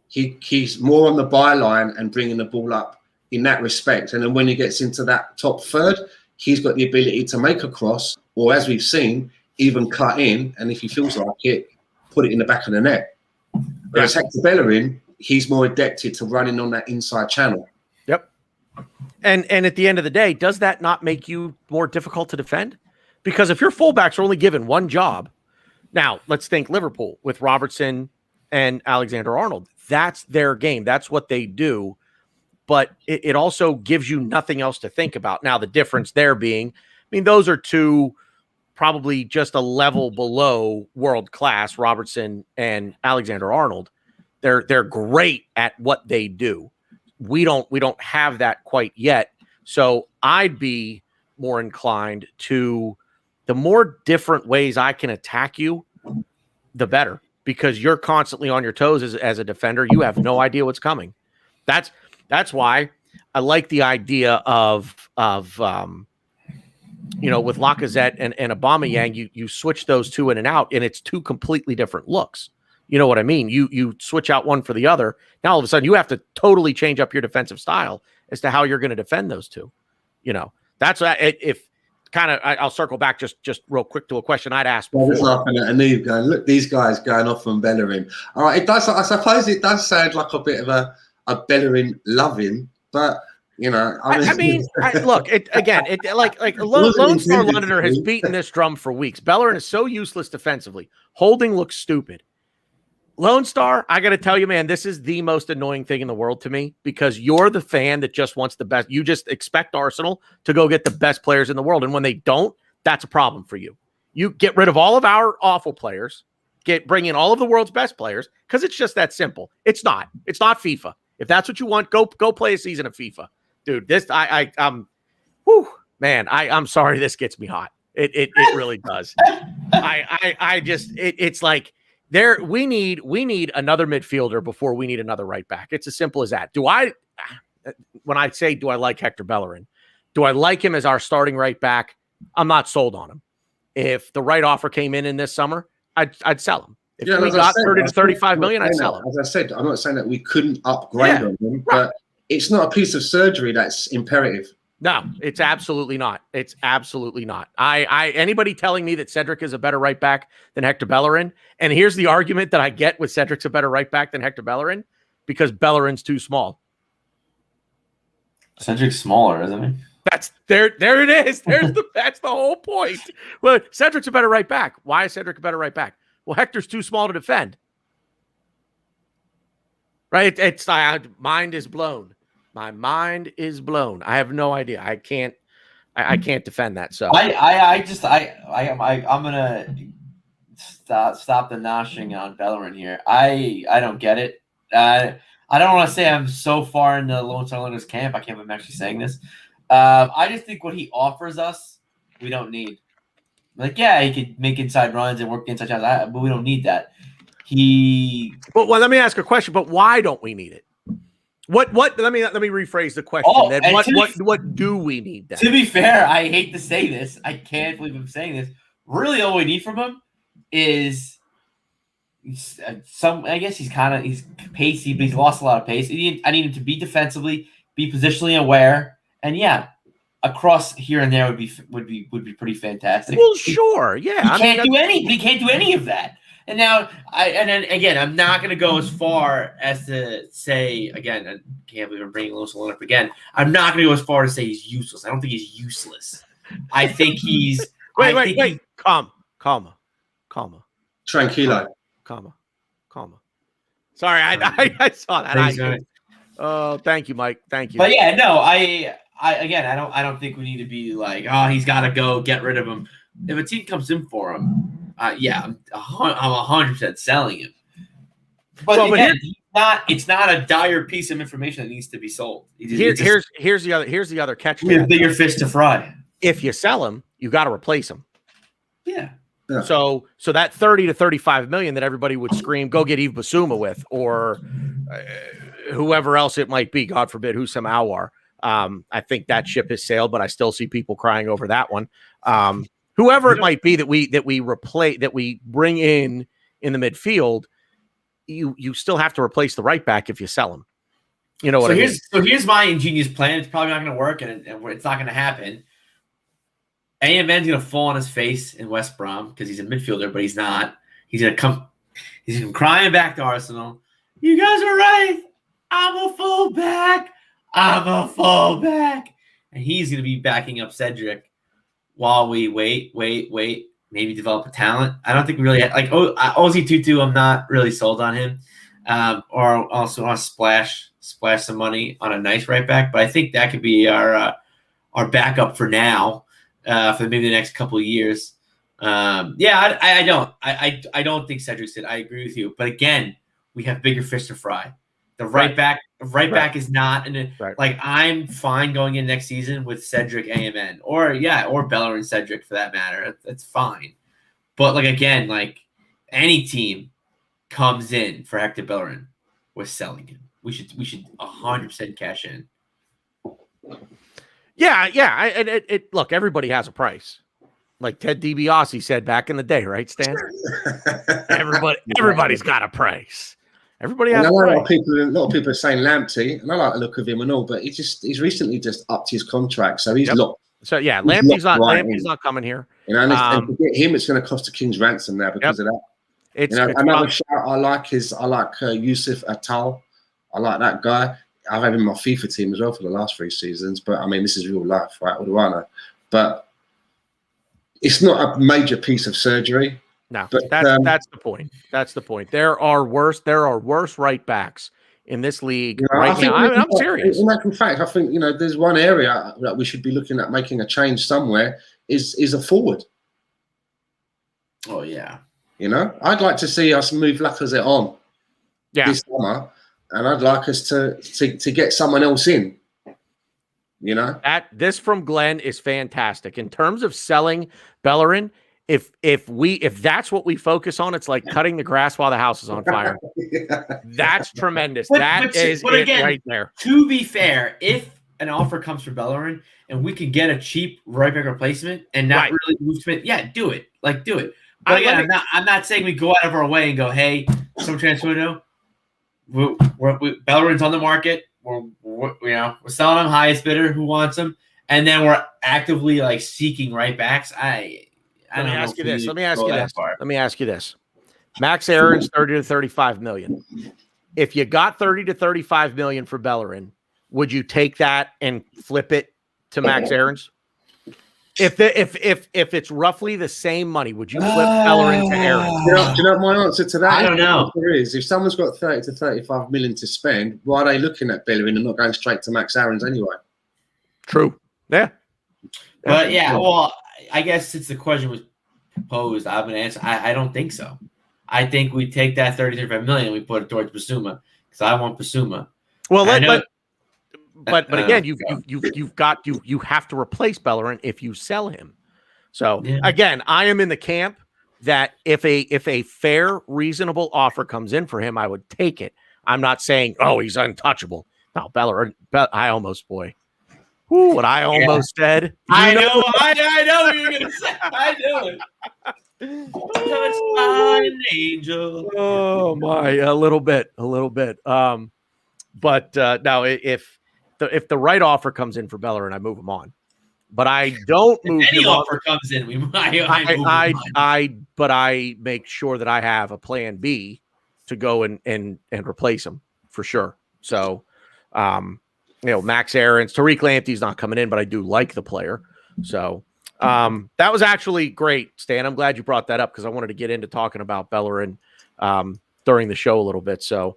He's more on the byline and bringing the ball up in that respect. And then when he gets into that top third, he's got the ability to make a cross, or as we've seen, even cut in, and if he feels like it, put it in the back of the net. Whereas Hector Bellerin, he's more adapted to running on that inside channel. Yep. And at the end of the day, does that not make you more difficult to defend? Because if your fullbacks are only given one job, now let's think Liverpool with Robertson and Alexander-Arnold. That's their game. That's what they do. But it also gives you nothing else to think about. Now, the difference there being, those are two probably just a level below world class, Robertson and Alexander-Arnold. They're great at what they do. We don't have that quite yet. So I'd be more inclined to, the more different ways I can attack you, the better, because you're constantly on your toes as a defender. You have no idea what's coming. That's why I like the idea of with Lacazette and Aubameyang, you switch those two in and out, and it's two completely different looks. You know what I mean? You switch out one for the other. Now all of a sudden you have to totally change up your defensive style as to how you're going to defend those two. That's if kind of. I'll circle back just real quick to a question I'd asked before. I was laughing at Anub going, look, these guys going off on Bellerin. All right, it does. I suppose it does sound like a bit of a Bellerin loving, but I mean, look, Lone Star Londoner has beaten this drum for weeks. Bellerin is so useless defensively. Holding looks stupid. Lone Star, I got to tell you, man, this is the most annoying thing in the world to me because you're the fan that just wants the best. You just expect Arsenal to go get the best players in the world. And when they don't, that's a problem for you. You get rid of all of our awful players, bring in all of the world's best players because it's just that simple. It's not FIFA. If that's what you want, go play a season of FIFA. Dude, this, I'm sorry. This gets me hot. It really does. It's like, we need another midfielder before we need another right back. It's as simple as that. When I say, do I like Hector Bellerin? Do I like him as our starting right back? I'm not sold on him. If the right offer came in this summer, I'd sell him. If we got 30 to 35 million, I'd sell him. As I said, I'm not saying that we couldn't upgrade on him, but it's not a piece of surgery that's imperative. No, it's absolutely not. It's absolutely not. Anybody telling me that Cedric is a better right back than Hector Bellerin, and here's the argument that I get with Cedric's a better right back than Hector Bellerin, because Bellerin's too small. Cedric's smaller, isn't he? That's there it is. That's the whole point. Well, Cedric's a better right back. Why is Cedric a better right back? Well, Hector's too small to defend. Right? It's mind is blown. My mind is blown. I have no idea. I can't defend that. So I'm gonna stop the noshing on Bellerin here. I don't get it. I don't want to say I'm so far in the Lone Star Learners camp. I can't believe I'm actually saying this. I just think what he offers us, we don't need. Like, yeah, he could make inside runs and work inside shots, but we don't need that. Well, let me ask a question. But why don't we need it? What? Let me rephrase the question. What do we need then? To be fair, I hate to say this. I can't believe I'm saying this. Really, all we need from him is some. I guess he's pacey, but he's lost a lot of pace. I need him to be defensively, be positionally aware, and across here and there would be pretty fantastic. Well, sure, yeah. He can't do any of that. And now, I'm not going to go as far as to say, again, I can't believe I'm bringing Lone Star up again. I'm not going to go as far as to say he's useless. I don't think he's useless. I think he's... Wait. Calma. Tranquilo. Calma. Sorry, I saw that. Thank you, Mike. Thank you. But yeah, no, I don't think we need to be like, oh, he's got to go, get rid of him. If a team comes in for him, I'm 100% selling him. But again, it's not a dire piece of information that needs to be sold. Here's the other catch. We have bigger fish to fry. If you sell him, you got to replace him. Yeah. So that 30 to 35 million that everybody would scream, go get Yves Bissouma with, or whoever else it might be, God forbid, Houssam Aouar. I think that ship has sailed, but I still see people crying over that one. Whoever it might be that we bring in the midfield, you still have to replace the right back if you sell him. You know what I mean? So here's my ingenious plan. It's probably not going to work, and it's not going to happen. AMN's going to fall on his face in West Brom because he's a midfielder, but he's not. He's going to come crying back to Arsenal. You guys are right. I'm a fullback. And he's going to be backing up Cedric while we wait, maybe develop a talent. I don't think we really like Ozzy Tutu. I'm not really sold on him. Or also want to splash some money on a nice right back. But I think that could be our backup for now, for maybe the next couple of years. I don't think Cedric's it. I agree with you. But again, we have bigger fish to fry. The right back is not like I'm fine going in next season with Cedric AMN or Bellerin Cedric for that matter. That's fine. But any team comes in for Hector Bellerin, we're selling him. We should 100% cash in. Yeah. Look, everybody has a price. Like Ted DiBiase said back in the day, right, Stan? Everybody's got a price. Everybody has. A lot of people are saying Lamptey, and I like the look of him and all, but he's recently just upped his contract, so he's locked. So yeah, Lamptey's not coming here. And to get him, it's going to cost a king's ransom now because of that. Another shout I like Yusuf Attal. I like that guy. I've had him in my FIFA team as well for the last 3 seasons. But I mean, this is real life, right? What do I know? But it's not a major piece of surgery. No, but that's the point. That's the point. There are worse right backs in this league right now. I'm serious. In actual fact, I think there's one area that we should be looking at making a change somewhere is a forward. Oh yeah. I'd like to see us move Lacazette on this summer, and I'd like us to get someone else in. This from Glenn is fantastic in terms of selling Bellerin. If that's what we focus on, it's like cutting the grass while the house is on fire. That's tremendous. That is right there. To be fair, if an offer comes for Bellerin and we can get a cheap right back replacement and not really move to it, do it. Like, do it. But again, I'm not saying we go out of our way and go, hey, some transfer window. Bellerin's on the market. We're selling him, highest bidder who wants him, and then we're actively like seeking right backs. Let me ask you this. Max Aaron's 30 to 35 million. If you got 30 to 35 million for Bellerin, would you take that and flip it to Max Aaron's? If it's roughly the same money, would you flip Bellerin to Aaron? Do you know my answer to that? I don't know. Is if someone's got 30 to 35 million to spend, why are they looking at Bellerin and not going straight to Max Aaron's anyway? True. Yeah. But well, I guess since the question was posed, I'm going to answer. I don't think so. I think we take that 35 million and we put it towards Basuma because I want Basuma. Well, but again, you have to replace Bellerin if you sell him. So again, I am in the camp that if a fair, reasonable offer comes in for him, I would take it. I'm not saying he's untouchable. No, Bellerin. I almost what I almost said. I know what you were going to say. I knew it. Touched by an angel. Oh my, a little bit. But now if the right offer comes in for Bellerin, I move him on. But I don't move any him offer on. comes in. But I make sure that I have a plan B to go and replace him for sure. So, Max Aaron's, Tariq Lamptey's not coming in, but I do like the player. So that was actually great, Stan. I'm glad you brought that up because I wanted to get into talking about Bellerin during the show a little bit. So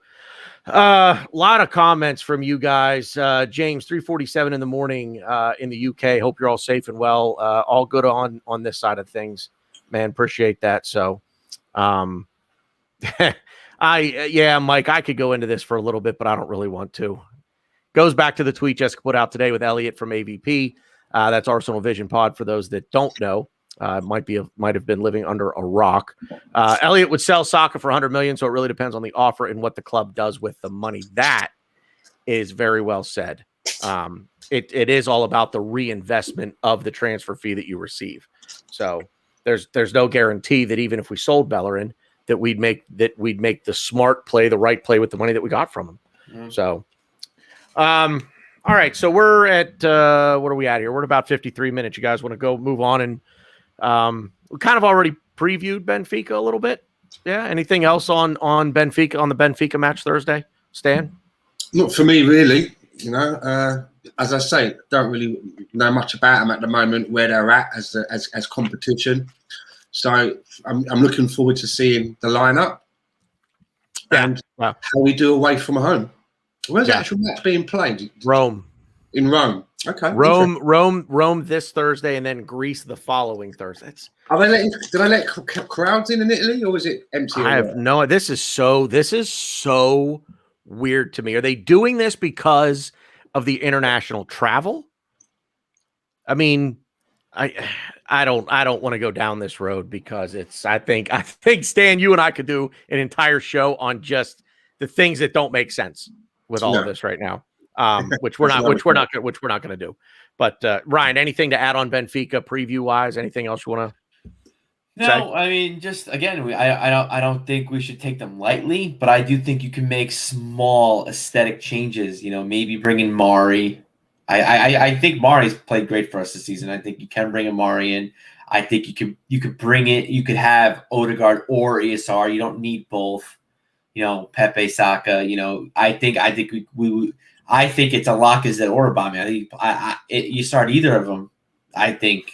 a lot of comments from you guys. James, 3:47 in the morning in the UK. Hope you're all safe and well. All good on this side of things, man. Appreciate that. So Mike, I could go into this for a little bit, but I don't really want to. Goes back to the tweet Jessica put out today with Elliot from AVP. That's Arsenal Vision Pod for those that don't know. Might have been living under a rock. Elliot would sell Saka for 100 million, so it really depends on the offer and what the club does with the money. That is very well said. It is all about the reinvestment of the transfer fee that you receive. So there's no guarantee that even if we sold Bellerin, that we'd make the smart play, the right play with the money that we got from him. Mm-hmm. So. All right, so we're at what are we at here? We're at about 53 minutes. You guys want to go move on and we kind of already previewed Benfica a little bit. Yeah. Anything else on Benfica on the Benfica match Thursday, Stan? Not for me, really. As I say, don't really know much about them at the moment, where they're at as competition. So I'm looking forward to seeing the lineup and how we do away from home. Where's the actual match being played? Rome. In Rome. Okay. Rome this Thursday, and then Greece the following Thursday. Did I let crowds in Italy, or was it empty? I have no. This is so weird to me. Are they doing this because of the international travel? I mean, I don't want to go down this road because it's. I think Stan, you and I could do an entire show on just the things that don't make sense with all of this right now, which we're not going to do. But Ryan, anything to add on Benfica preview wise? Anything else you want to? No, say? I mean, just again, I don't think we should take them lightly, but I do think you can make small aesthetic changes. Maybe bring in Mari. I think Mari's played great for us this season. I think you can bring a Mari in. I think you could bring it. You could have Odegaard or ESR. You don't need both. Pepe, Saka. I think I think it's a Lacazette or a Aubameyang. You start either of them. I think.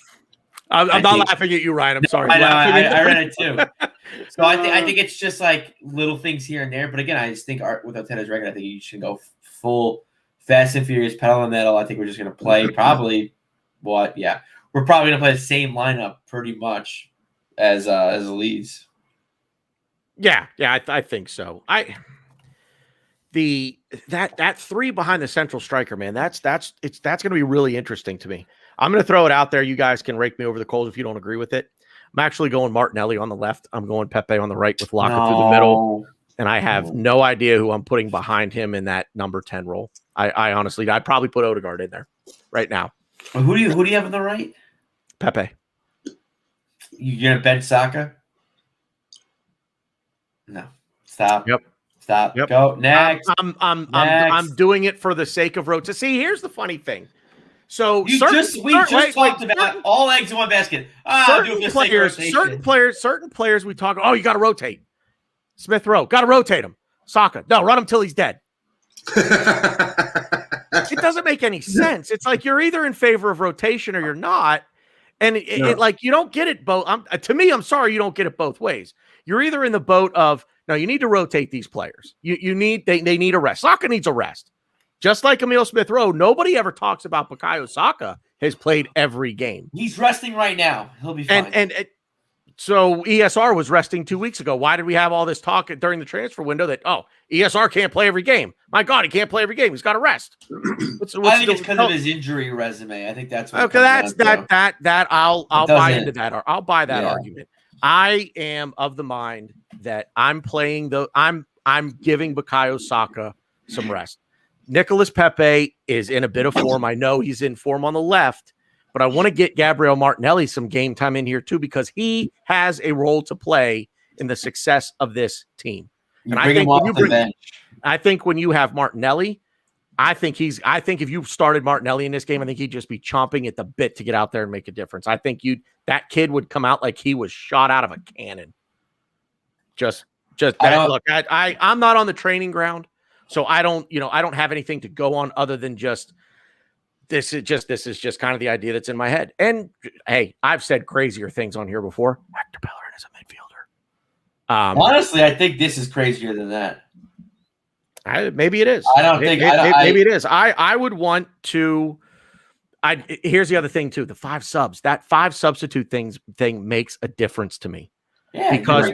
I'm not laughing at you, Ryan. I'm sorry. I know. I read it too. So I think it's just like little things here and there. But again, I just think with Arteta's record, I think you should go full fast and furious, pedal and metal. I think we're just going to play probably we're probably going to play the same lineup pretty much as Leeds. Yeah, I think so. That three behind the central striker, man, that's going to be really interesting to me. I'm going to throw it out there. You guys can rake me over the coals if you don't agree with it. I'm actually going Martinelli on the left. I'm going Pepe on the right with Lockett through the middle. And I have no idea who I'm putting behind him in that number 10 role. I honestly, I'd probably put Odegaard in there right now. Who do you have on the right? Pepe. You're going to bench Saka? No. Stop. Yep. Stop. Yep. Go next. I'm doing it for the sake of road. To see, here's the funny thing. So we just talked about all eggs in one basket. Certain players we talk. Oh, you got to rotate. Smith Rowe, got to rotate him. Saka, no, run him till he's dead. It doesn't make any sense. It's like you're either in favor of rotation or you're not, and it like you don't get it both. To me, I'm sorry, you don't get it both ways. You're either in the boat of no, you need to rotate these players. They need a rest. Saka needs a rest. Just like Emile Smith-Rowe, nobody ever talks about Bukayo Saka has played every game. He's resting right now. He'll be fine. So ESR was resting 2 weeks ago. Why did we have all this talk during the transfer window that, ESR can't play every game? My God, he can't play every game. He's got to rest. I think it's because of his injury resume. I think that's what okay. I'll buy into that. I'll buy that argument. I am of the mind that I'm giving Bukayo Saka some rest. Nicolas Pepe is in a bit of form. I know he's in form on the left, but I want to get Gabriel Martinelli some game time in here too, because he has a role to play in the success of this team. I think when you have Martinelli, I think if you started Martinelli in this game, I think he'd just be chomping at the bit to get out there and make a difference. I think that kid would come out like he was shot out of a cannon. I'm not on the training ground. So I don't have anything to go on other than this is just kind of the idea that's in my head. And hey, I've said crazier things on here before. Hector Bellerin is a midfielder. Honestly, I think this is crazier than that. Maybe it is. I don't think maybe it is. I would want to. Here's the other thing too. The 5 subs. That 5 substitute thing makes a difference to me. Yeah, because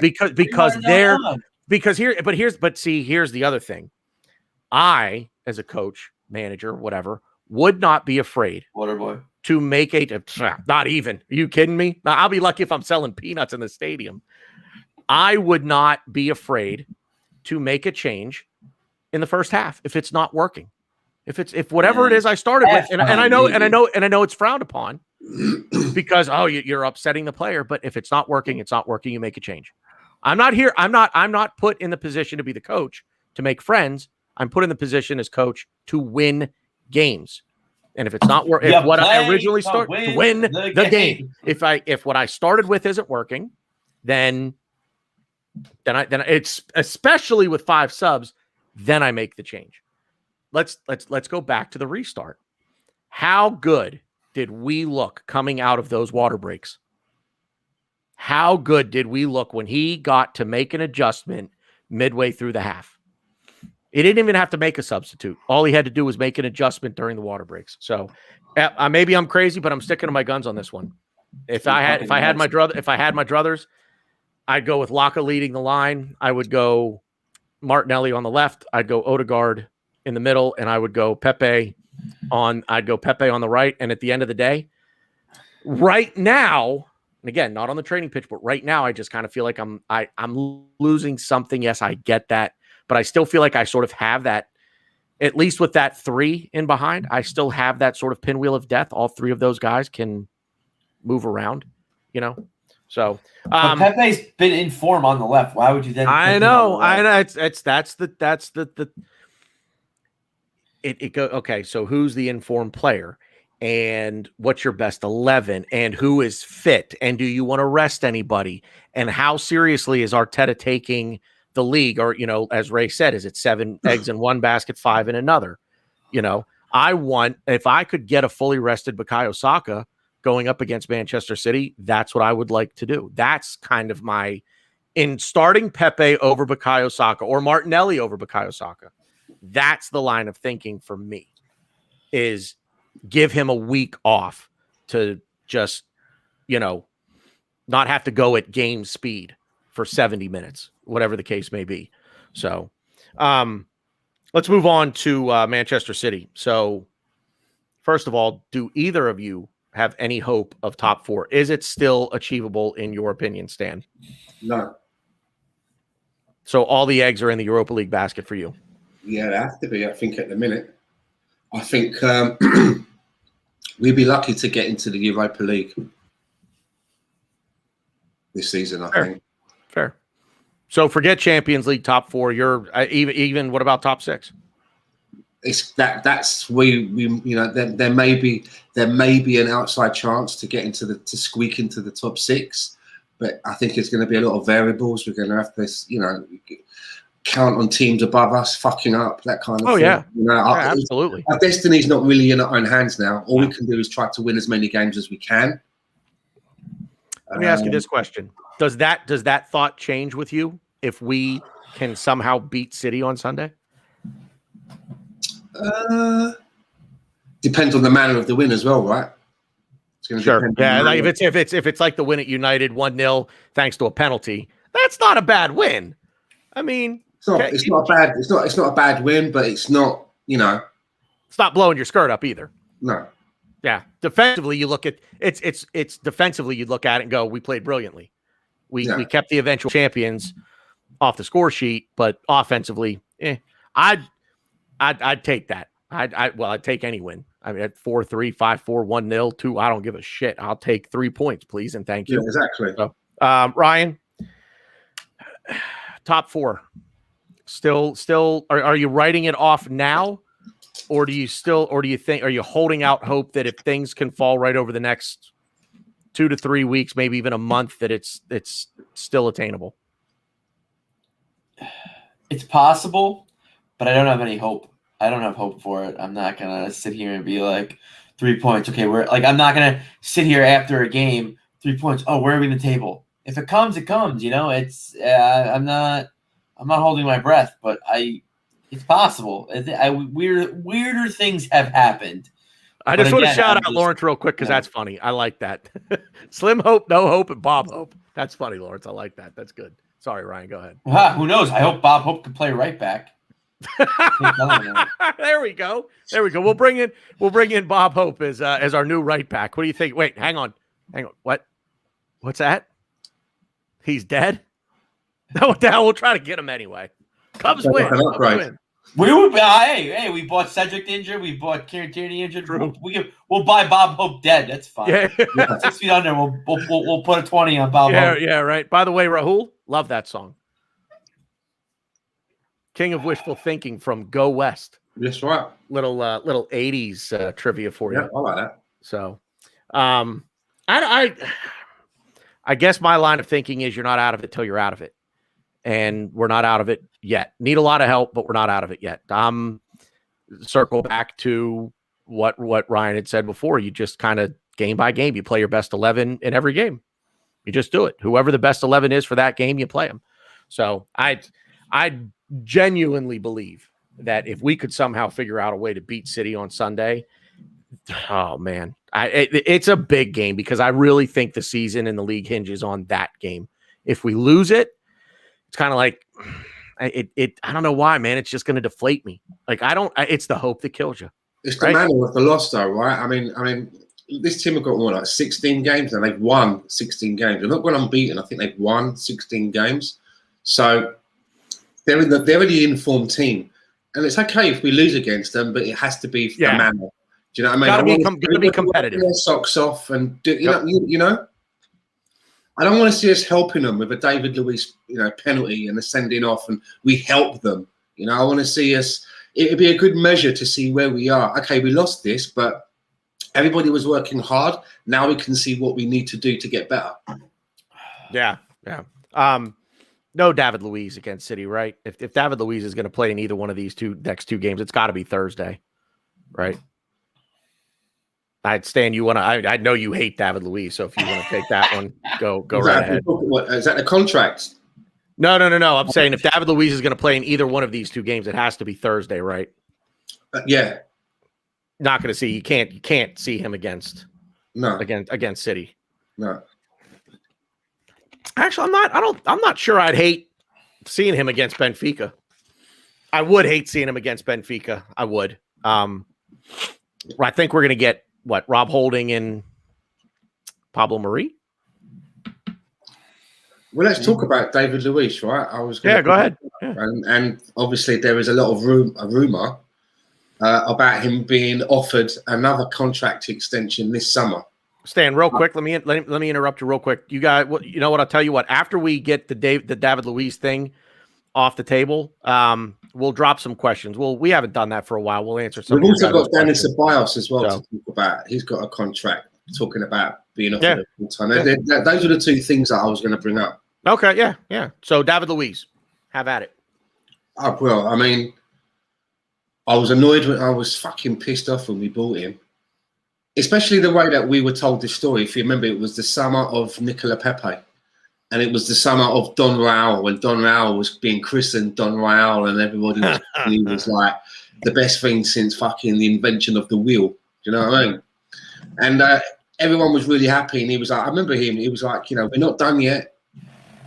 here's the other thing. I, as a coach, manager, whatever, would not be afraid to make not even. Are you kidding me? I'll be lucky if I'm selling peanuts in the stadium. I would not be afraid to make a change in the first half if it's not working. If whatever it is I started with, and I know it's frowned upon because you're upsetting the player, but if it's not working, it's not working. You make a change. I'm not put in the position to be the coach to make friends. I'm put in the position as coach to win games. And if it's not working, what I originally started to win the game. If what I started with isn't working, then it's especially with 5 subs, then I make the change. Let's go back to the restart. How good did we look coming out of those water breaks? How good did we look when he got to make an adjustment midway through the half? He didn't even have to make a substitute. All he had to do was make an adjustment during the water breaks. So maybe I'm crazy, but I'm sticking to my guns on this one. If I had my druthers, I'd go with Laka leading the line. I would go Martinelli on the left. I'd go Odegaard in the middle, and I would go Pepe on the right. And at the end of the day, right now, and again, not on the training pitch, but right now, I just kind of feel like I'm losing something. Yes, I get that. But I still feel like I sort of have that, at least with that 3 in behind, I still have that sort of pinwheel of death. All 3 of those guys can move around, So Pepe's been in form on the left. Why would you then? I know. Okay. So who's the informed player, and what's your best 11, and who is fit, and do you want to rest anybody, and how seriously is Arteta taking the league? Or, as Ray said, is it 7 eggs in one basket, 5 in another? You know, I want, if I could get a fully rested Bukayo Saka going up against Manchester City, that's what I would like to do. That's kind of my, in starting Pepe over Bukayo Saka or Martinelli over Bukayo Saka. That's the line of thinking for me, is give him a week off to just, you know, not have to go at game speed for 70 minutes, whatever the case may be. So let's move on to Manchester City. So first of all, do either of you have any hope of top 4? Is it still achievable in your opinion, Stan? No. So all the eggs are in the Europa League basket for you? Yeah, they have to be, I think, at the minute. I think we'd be lucky to get into the Europa League this season, I think. Fair. So forget Champions League top 4. You're even what about top 6? It's that's we you know, there may be an outside chance to get into to squeak into the top 6, but I think it's going to be a lot of variables. We're going to have to, you know, count on teams above us fucking up, that kind of thing. Yeah. You know, yeah, absolutely. Our destiny's not really in our own hands now. All we can do is try to win as many games as we can. Let me ask you this question. Does that thought change with you if we can somehow beat City on Sunday? Depends on the manner of the win as well, right? It's going to sure. Yeah, like if it's like the win at United 1-0 thanks to a penalty, that's not a bad win. I mean, it's not a bad win, but it's not, you know, it's not blowing your skirt up either. No. Yeah. Defensively, you look at it's defensively, you look at it and go, we played brilliantly. We kept the eventual champions off the score sheet, but offensively, I'd take that. I'd take any win. I mean, at 4-3, 5-4, 1-0, 2, I don't give a shit. I'll take 3 points, please, and thank you. Yeah, exactly. So, Ryan, top 4. Still, are you writing it off now, or do you think, are you holding out hope that if things can fall right over the next 2 to 3 weeks, maybe even a month, that it's still attainable? It's possible, but I don't have any hope. I don't have hope for it. I'm not gonna sit here and be like 3 points. Okay, I'm not gonna sit here after a game, 3 points. Oh, where are we in the table? If it comes, it comes. You know, it's I'm not holding my breath, but it's possible. Weirder things have happened. I just want to shout out Lawrence real quick because that's funny. I like that. Slim hope, no hope, and Bob hope. That's funny, Lawrence. I like that. That's good. Sorry, Ryan. Go ahead. Who knows? I hope Bob Hope can play right back. There we go. We'll bring in Bob Hope as our new right back. What do you think? Wait, hang on. What's that? He's dead? No, what the hell? We'll try to get him anyway. Cubs win. We would hey, we bought Cedric injured, we bought Kieran Tierney injured. We'll buy Bob Hope dead. That's fine. Yeah. 6 feet under. We'll put a 20 on Bob Hope. Yeah, right. By the way, Rahul, love that song. King of Wishful Thinking from Go West. That's right. Little 80s trivia for you. Yeah, I like that. So, I guess my line of thinking is you're not out of it till you're out of it. And we're not out of it yet. Need a lot of help, but we're not out of it yet. Circle back to what Ryan had said before. You just kind of game by game, you play your best 11 in every game. You just do it. Whoever the best 11 is for that game, you play them. So I genuinely believe that if we could somehow figure out a way to beat City on Sunday, oh man, it's a big game because I really think the season in the league hinges on that game. If we lose it, it's kind of like I don't know why, man. It's just going to deflate me. Like it's the hope that kills you. It's the manner of the loss, though, right? I mean, this team have got like 16 games, and they've won 16 games. They're not going unbeaten. I think they've won 16 games. So they're the informed team, and it's okay if we lose against them, but it has to be the manner. Do you know what I mean? Got to be competitive. Their socks off and do, you know. I don't want to see us helping them with a David Luiz, penalty and a sending off, and we help them. I want to see us. It'd be a good measure to see where we are. Okay, we lost this, but everybody was working hard. Now we can see what we need to do to get better. Yeah. No David Luiz against City, right? If David Luiz is going to play in either one of these next two games, it's got to be Thursday. right? Stan, you want to? I know you hate David Luiz, so if you want to take that one, go right ahead. What, is that the contract? No. I'm saying if David Luiz is going to play in either one of these two games, it has to be Thursday, right? Yeah. Not going to see. You can't see him against City. No. Actually, I'm not sure I'd hate seeing him against Benfica. I would hate seeing him against Benfica. I would. I think we're going to get Rob Holding and Pablo Mari. Well, let's talk about David Luiz, right? Go ahead. Yeah. And obviously there is a lot of rumor about him being offered another contract extension this summer. Stan, real quick, let me interrupt you real quick. You guys, you know what? I'll tell you what. After we get the David Luiz thing off the table, we'll drop some questions. We haven't done that for a while. We'll answer some. We've also got Dennis Ceballos as well to talk about. He's got a contract talking about being offered a full time. Those are the two things that I was going to bring up. Okay, yeah. So David Luiz, have at it. Oh, well, I mean, I was annoyed when I was fucking pissed off when we bought him. Especially the way that we were told this story. If you remember, it was the summer of Nicola Pepe. And it was the summer of Don Raul, when Don Raul was being christened Don Raul, and everybody was, he was like the best thing since fucking the invention of the wheel. Do you know what I mean? And everyone was really happy. And he was like, I remember him, he was like, we're not done yet.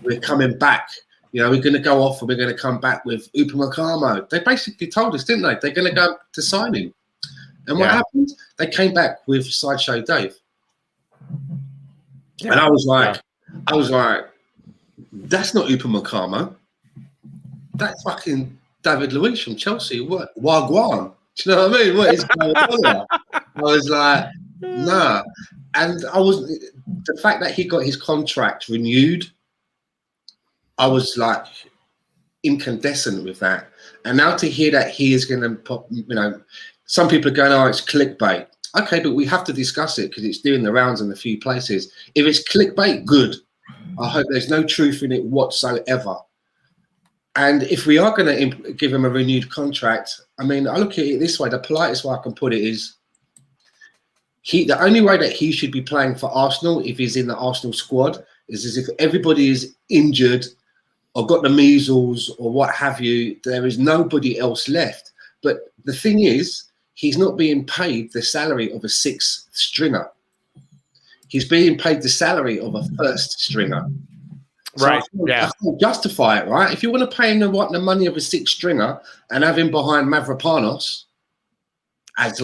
We're coming back. We're going to go off and we're going to come back with Upamecano. They basically told us, didn't they? They're going to go to sign him. And what happened? They came back with Sideshow Dave. Yeah. And I was like, that's not Upamecano. That's fucking David Luiz from Chelsea. What? Wagwan. Do you know what I mean? What is going on? I was like, nah. And the fact that he got his contract renewed, I was like incandescent with that. And now to hear that he is going to pop, some people are going, oh, it's clickbait. Okay, but we have to discuss it because it's doing the rounds in a few places. If it's clickbait, good. I hope there's no truth in it whatsoever. And if we are going to give him a renewed contract, I mean, I look at it this way. The politest way I can put it is the only way that he should be playing for Arsenal, if he's in the Arsenal squad, is as if everybody is injured or got the measles or what have you. There is nobody else left. But the thing is, he's not being paid the salary of a sixth stringer. He's being paid the salary of a first stringer. So right. I can't justify it, right? If you want to pay him the money of a sixth stringer and have him behind Mavropanos as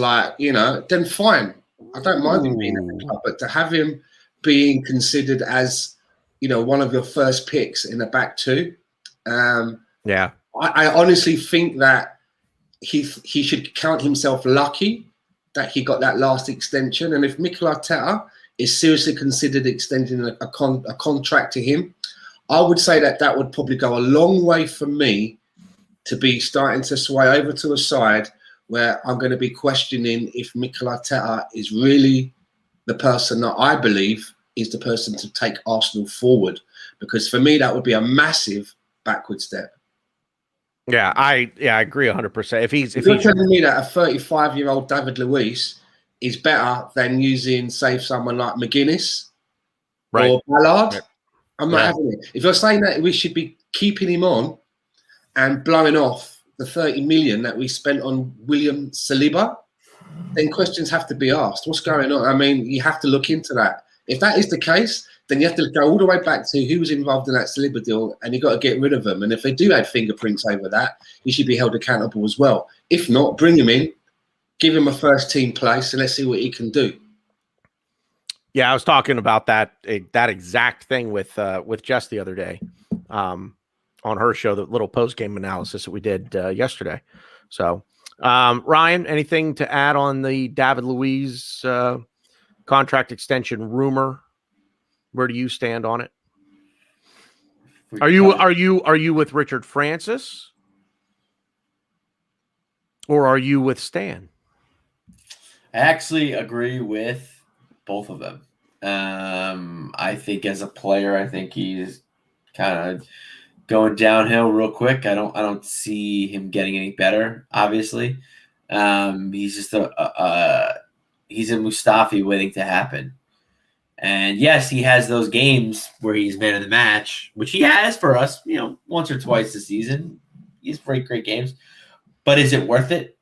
then fine. I don't mind him being at the club, but to have him being considered as, one of your first picks in the back two, I honestly think that he should count himself lucky that he got that last extension. And if Mikel Arteta is seriously considered extending a contract to him, I would say that would probably go a long way for me to be starting to sway over to a side where I'm going to be questioning if Mikel Arteta is really the person that I believe is the person to take Arsenal forward. Because for me, that would be a massive backward step. Yeah, I agree 100%. If you're telling me that a 35-year-old David Luiz is better than using, say, someone like McGuinness or Ballard, I'm not having it. If you're saying that we should be keeping him on and blowing off the 30 million that we spent on William Saliba, then questions have to be asked. What's going on? I mean, you have to look into that. If that is the case, then you have to go all the way back to who was involved in that Saliba deal, and you've got to get rid of them. And if they do have fingerprints over that, he should be held accountable as well. If not, bring him in, give him a first team place, and let's see what he can do. Yeah, I was talking about that exact thing with Jess the other day on her show, the little post game analysis that we did yesterday. So, Ryan, anything to add on the David Luiz contract extension rumor? Where do you stand on it? Are you with Richard Francis, or are you with Stan? I actually agree with both of them. I think as a player, I think he's kind of going downhill real quick. I don't see him getting any better, obviously. He's just he's a Mustafi waiting to happen. And yes, he has those games where he's man of the match, which he has for us, once or twice this season. He's great games. But is it worth it?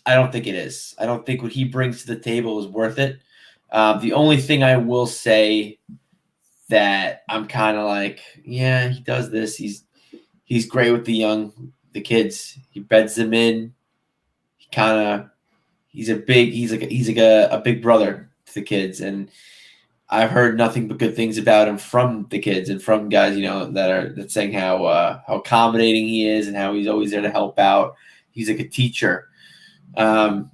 I don't think it is. I don't think what he brings to the table is worth it. The only thing I will say that I'm kind of like, yeah, he does this. He's great with the kids. He beds them in. He's like a big brother to the kids, and I've heard nothing but good things about him from the kids and from guys, that's saying how accommodating he is and how he's always there to help out. He's like a teacher. So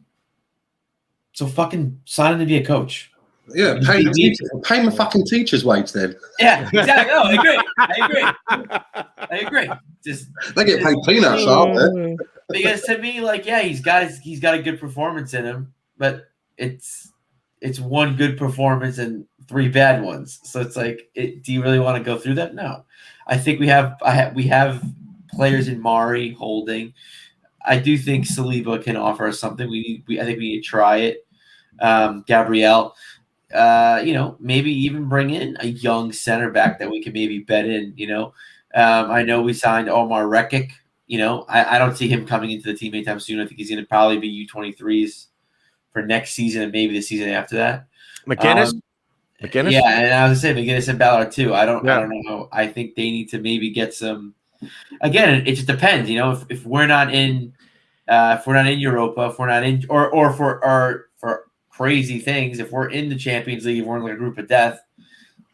fucking sign him to be a coach. Yeah, pay him a fucking teacher's wage then. Yeah, exactly. No, I agree. They get paid peanuts, aren't they? Because to me, like, yeah, he's got a good performance in him, but it's one good performance and 3 bad ones. So it's like, do you really want to go through that? No. I think we have players in Mari, Holding. I do think Saliba can offer us something. I think we need to try it. Gabrielle, maybe even bring in a young center back that we can maybe bet in. I know we signed Omar Rekic. I don't see him coming into the team anytime soon. I think he's going to probably be U23s for next season and maybe the season after that. McGinnis? Yeah, and I was going to say McGinnis and Ballard too. I don't know. I think they need to maybe get some. Again, it just depends. If we're not in, Europa, if we're not in, or for crazy things, if we're in the Champions League, if we're in like a group of death,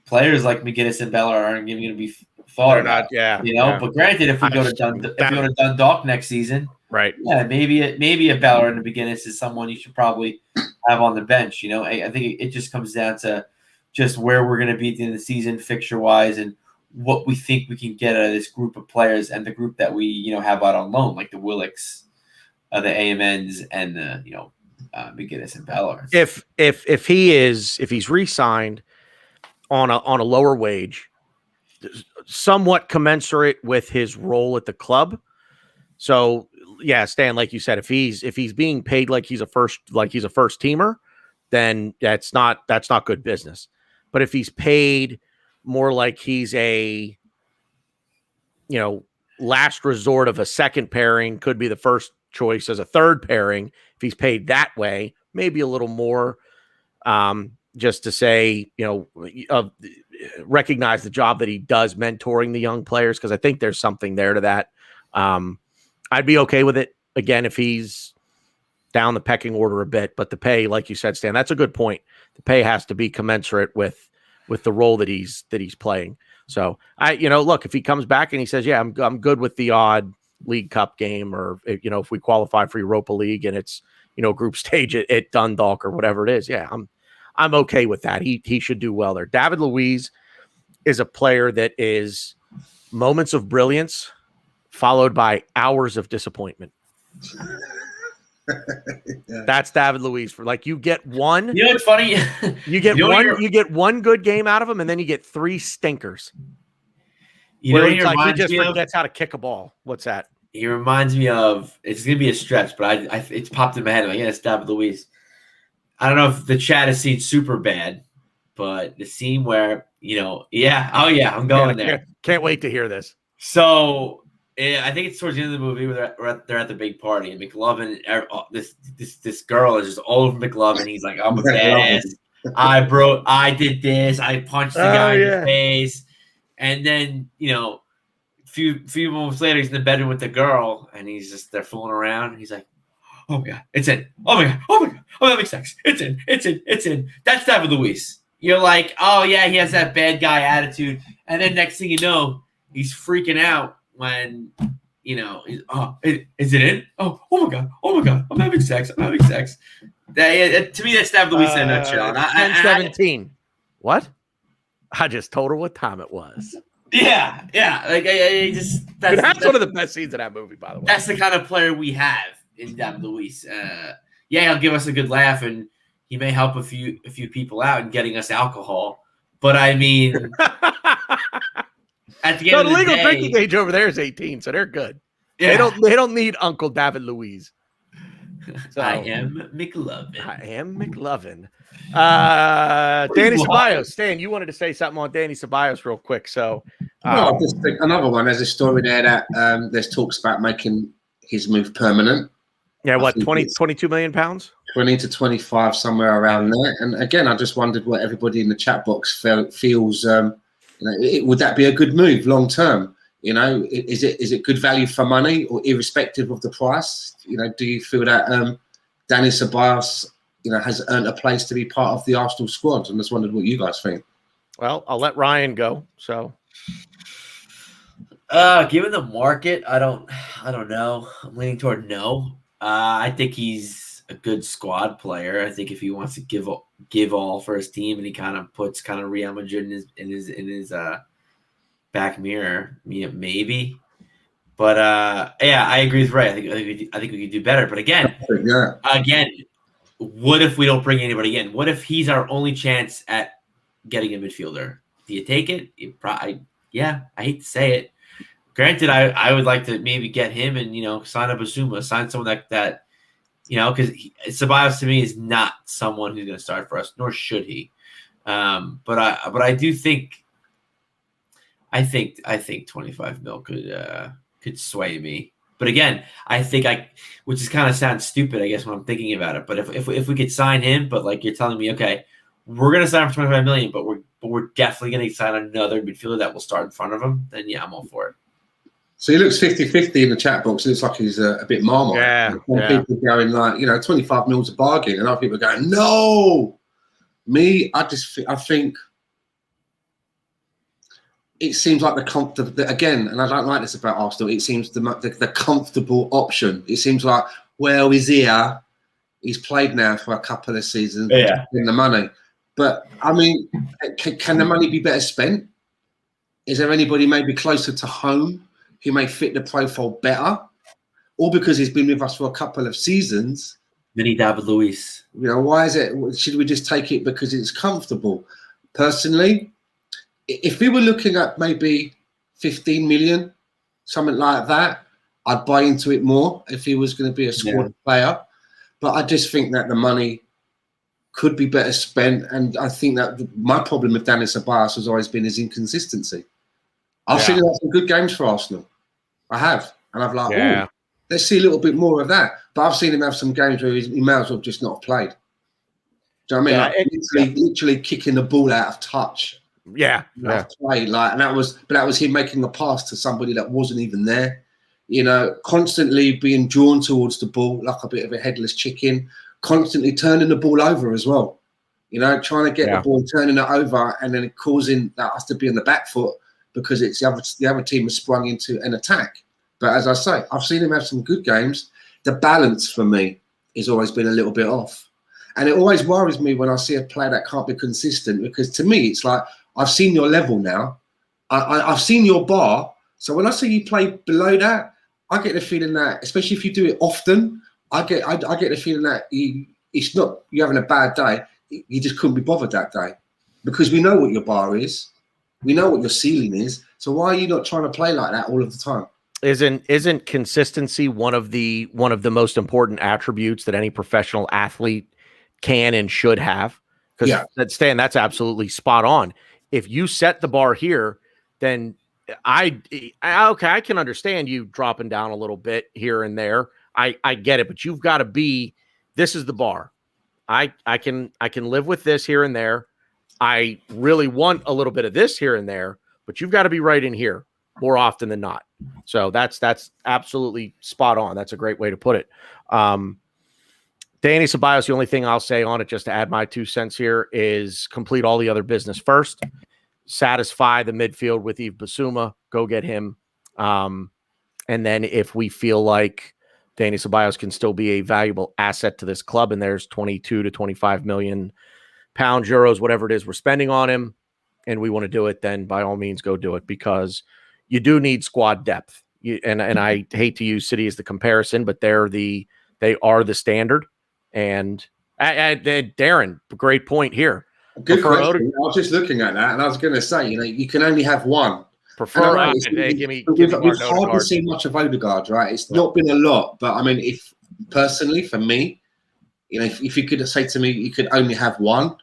players like McGinnis and Ballard aren't going to be thought about. But granted, if we go to Dundalk next season, right? Yeah, maybe a Ballard and a McGinnis is someone you should probably have on the bench. I think it just comes down to just where we're going to be at the end of the season, fixture wise, and what we think we can get out of this group of players and the group that we have out on loan, like the Willocks, the AMNs, and the McGinnis and Ballard. If he's re-signed on a lower wage, somewhat commensurate with his role at the club. So yeah, Stan, like you said, if he's being paid like he's a first teamer, then that's not good business. But if he's paid more like he's a last resort of a second pairing, could be the first choice as a third pairing, if he's paid that way, maybe a little more, just to say, recognize the job that he does mentoring the young players, because I think there's something there to that. I'd be okay with it, again, if he's down the pecking order a bit, but the pay, like you said, Stan, that's a good point. The pay has to be commensurate with the role that he's playing. So look, if he comes back and he says, yeah, I'm good with the odd League Cup game, or if we qualify for Europa League and it's group stage at Dundalk or whatever it is, yeah, I'm okay with that. He should do well there. David Luiz is a player that is moments of brilliance followed by hours of disappointment. Yeah. That's David Luiz. For like, you get one. It's funny. You get one good game out of him, and then you get 3 stinkers. He just forgets how to kick a ball. What's that? He reminds me of, it's going to be a stretch, but it's popped in my head. Like, yeah, it's David Luiz. I don't know if the chat has seen Superbad, but the scene where, I'm going there. Can't wait to hear this. So I think it's towards the end of the movie where they're at the big party, and McLovin, this girl is just all over McLovin. He's like, I'm a badass. I did this. I punched the guy in the face. And then, few moments later, he's in the bedroom with the girl, and they're fooling around. He's like, oh my God, it's in. Oh my God, I'm having sex. It's in. That's David Luiz. You're like, oh yeah, he has that bad guy attitude. And then next thing you know, he's freaking out when, is it in? Oh my God, I'm having sex. To me, that's David Luiz in a nutshell. 10-17. What? I just told her what time it was. Yeah. Like that's one of the best scenes in that movie, by the way. That's the kind of player we have in David Luiz. He'll give us a good laugh, and he may help a few people out in getting us alcohol. But I mean, at the end of the legal day, drinking age over there is 18, so they're good. Yeah. They don't need Uncle David Luiz. So, I am McLovin. I am McLovin. Danny Ceballos. Stan, you wanted to say something on Danny Ceballos real quick. So, well, I just think another one. There's a story there that there's talks about making his move permanent. yeah, what, 22 million pounds? 20 to 25, somewhere around there. And again, I just wondered what everybody in the chat box feels. Would that be a good move long term? Is it good value for money, or irrespective of the price? Do you feel that Danny Ceballos, has earned a place to be part of the Arsenal squad? And just wondered what you guys think. Well, I'll let Ryan go. So, given the market, I don't know. I'm leaning toward no. I think he's a good squad player. I think if he wants to give all for his team, and he kind of puts Real Madrid in his back mirror, maybe. But yeah, I agree with Ray. I think we could do better. But again, what if we don't bring anybody in? What if he's our only chance at getting a midfielder? Do you take it? Yeah, I hate to say it. Granted, I would like to maybe get him and sign a Basuma, sign someone that because Ceballos to me is not someone who's going to start for us, nor should he. But I do think I think 25 mil could sway me. But again, I think which is kind of sounds stupid, I guess, when I'm thinking about it. But if we could sign him, but like you're telling me, okay, we're gonna sign for 25 million, but we're definitely gonna sign another midfielder that will start in front of him, then yeah, I'm all for it. So he looks 50-50 in the chat box. It looks like he's a bit marmite. Yeah. People going like, 25 mil's a bargain, and other people are going, no. Me, I think it seems like again, and I don't like this about Arsenal. It seems the comfortable option. It seems like, well, he's here. He's played now for a couple of seasons. Yeah, in the money. But I mean, can the money be better spent? Is there anybody maybe closer to home who may fit the profile better, or because he's been with us for a couple of seasons? Vinny David Luiz. Why is it? Should we just take it because it's comfortable? Personally, if we were looking at maybe 15 million, something like that, I'd buy into it more if he was going to be a squad player. But I just think that the money could be better spent. And I think that my problem with Danny Ceballos has always been his inconsistency. I've seen him have some good games for Arsenal. I have. And I've like, let's see a little bit more of that. But I've seen him have some games where he may as well just not have played. Do you know what I mean? Literally kicking the ball out of touch. Yeah. Play, and that was him making a pass to somebody that wasn't even there. Constantly being drawn towards the ball like a bit of a headless chicken, constantly turning the ball over as well. Trying to get the ball, turning it over, and then causing that us to be on the back foot because it's the other team has sprung into an attack. But as I say, I've seen him have some good games. The balance for me has always been a little bit off. And it always worries me when I see a player that can't be consistent, because to me, it's like, I've seen your level now. I've seen your bar. So when I see you play below that, I get the feeling that, especially if you do it often, I get the feeling that it's not you having a bad day. You just couldn't be bothered that day, because we know what your bar is. We know what your ceiling is. So why are you not trying to play like that all of the time? Isn't consistency one of the most important attributes that any professional athlete can and should have? Because Stan, that's absolutely spot on. If you set the bar here, then I can understand you dropping down a little bit here and there. I get it, but you've got to be. This is the bar. I can live with this here and there. I really want a little bit of this here and there, but you've got to be right in here more often than not. So that's absolutely spot on. That's a great way to put it. Danny Ceballos, the only thing I'll say on it, just to add my 2 cents here, is complete all the other business first. Satisfy the midfield with Yves Bissouma. Go get him. And then if we feel like Danny Ceballos can still be a valuable asset to this club, and there's 22 to 25 million pounds, euros, whatever it is we're spending on him, and we want to do it, then by all means go do it, because you do need squad depth. And I hate to use City as the comparison, but they are the standard. And Darren, great point here. Good question. I was just looking at that, and I was going to say, you can only have one. We've hardly seen much of Odegaard, right? It's not been a lot, but I mean, if personally, for me, if you could say to me you could only have one,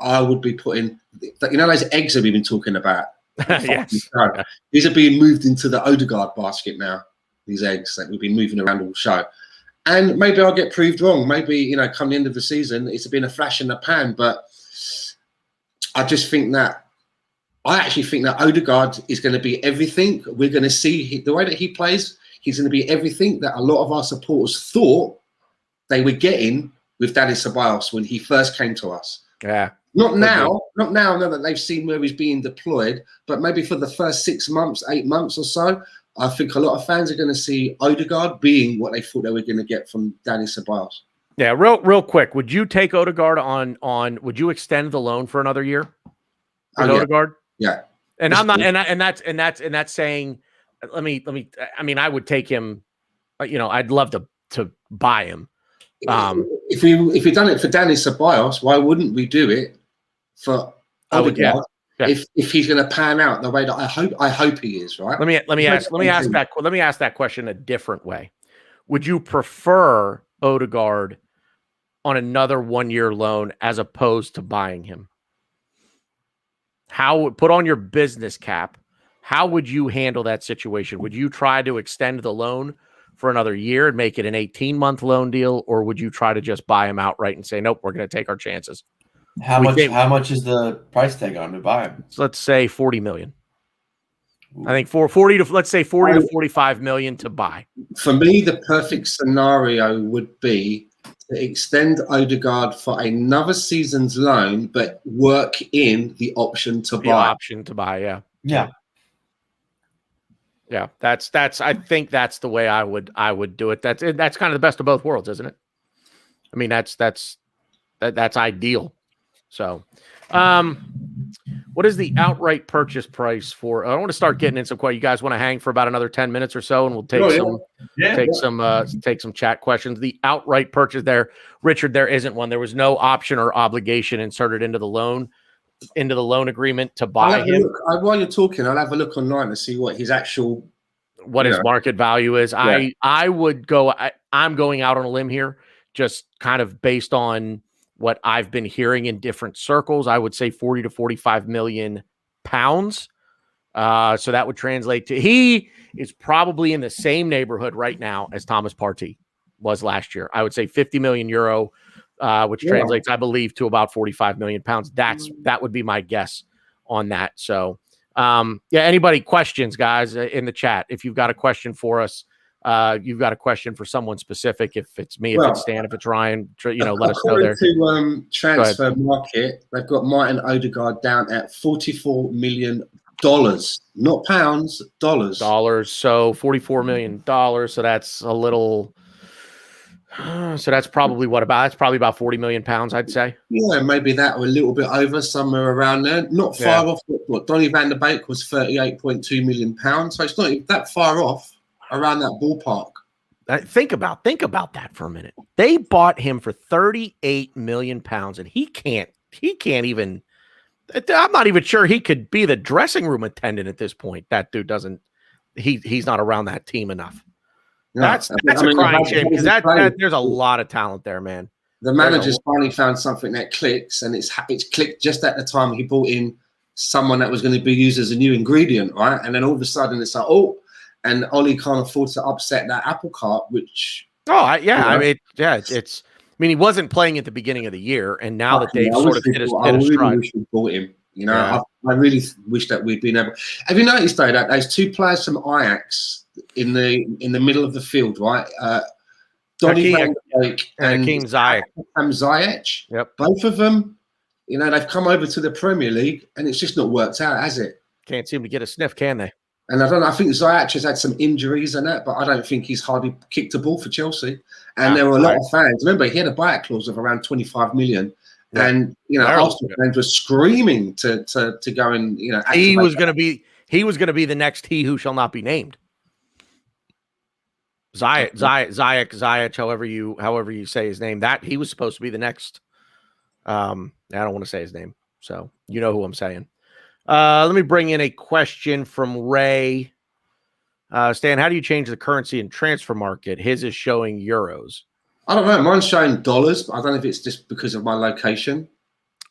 I would be putting, those eggs that we've been talking about. Yes. Yeah. These are being moved into the Odegaard basket now. These eggs that we've been moving around all show. And maybe I'll get proved wrong. Maybe, come the end of the season, it's been a flash in the pan. But I actually think that Odegaard is going to be everything. We're going to see the way that he plays. He's going to be everything that a lot of our supporters thought they were getting with Dani Ceballos when he first came to us. Yeah. Not now that they've seen where he's being deployed, but maybe for the first 6 months, 8 months or so, I think a lot of fans are going to see Odegaard being what they thought they were going to get from Dani Ceballos. Yeah, real quick. Would you take Odegaard on? Would you extend the loan for another year? Odegaard? Yeah. And I'm not, and that's saying, let me. I mean, I would take him. I'd love to buy him. If we've done it for Dani Ceballos, why wouldn't we do it for Odegaard? Yeah. If he's going to pan out the way that I hope he is, right? Let me ask that question a different way. Would you prefer Odegaard on another 1-year loan as opposed to buying him? Put on your business cap, how would you handle that situation? Would you try to extend the loan for another year and make it an 18-month loan deal, or would you try to just buy him outright and say, nope, we're going to take our chances? How much is the price tag on to buy him? So let's say 40 million. I think for 40 to 45 million to buy. For me, the perfect scenario would be to extend Odegaard for another season's loan, but work in the option to buy. Yeah. Yeah. Yeah, that's. I think that's the way I would do it. That's kind of the best of both worlds, isn't it? I mean, that's ideal. So, what is the outright purchase price for? I want to start getting in some questions. You guys want to hang for about another 10 minutes or so, and we'll take some chat questions. The outright purchase there, Richard. There isn't one. There was no option or obligation inserted into the loan agreement to buy him. While you're talking, I'll have a look online to see what his actual his market value is. Yeah. I would go. I'm going out on a limb here, just kind of based on what I've been hearing in different circles. I would say 40 to 45 million pounds. So that would translate to, he is probably in the same neighborhood right now as Thomas Partey was last year. I would say 50 million euro. Which translates, I believe, to about 45 million pounds. That would be my guess on that. So, anybody questions, guys, in the chat? If you've got a question for us, you've got a question for someone specific. If it's me, if it's Stan, if it's Ryan, let us know there. To transfer market, they've got Martin Odegaard down at $44 million, not pounds, dollars. So $44 million. So that's a little. So that's probably that's probably about 40 million pounds, I'd say. Yeah, maybe that or a little bit over, somewhere around there. Not far off what Donny van der Beek was, 38.2 million pounds. So it's not that far off, around that ballpark. Think about that for a minute. They bought him for 38 million pounds, and he can't even. I'm not even sure he could be the dressing room attendant at this point. That dude doesn't. He's not around that team enough. That's a crying shame, because there's a lot of talent there, man. The manager's finally found something that clicks, and it's clicked just at the time he brought in someone that was going to be used as a new ingredient, right? And then all of a sudden it's like, and Ollie can't afford to upset that apple cart, which it's. I mean, he wasn't playing at the beginning of the year, and now that they've sort of hit a stride. Wish we bought him. I really wish that we'd been able. Have you noticed though that those two players from Ajax in the middle of the field, right? Donny van der Beek and Hakim Ziyech. Yep. Both of them, they've come over to the Premier League, and it's just not worked out, has it? Can't seem to get a sniff, can they? And I think Ziyech has had some injuries and that, but I don't think he's hardly kicked a ball for Chelsea. And there were a lot of fans. Remember, he had a buyout clause of around 25 million. Yeah. And Arsenal fans were screaming to go and he was going to be the next he who shall not be named. Ziyech, however you say his name, that he was supposed to be the next. I don't want to say his name, so you know who I'm saying. Let me bring in a question from Ray. Stan, how do you change the currency in transfer market? His is showing euros. I don't know. Mine's showing dollars, but I don't know if it's just because of my location.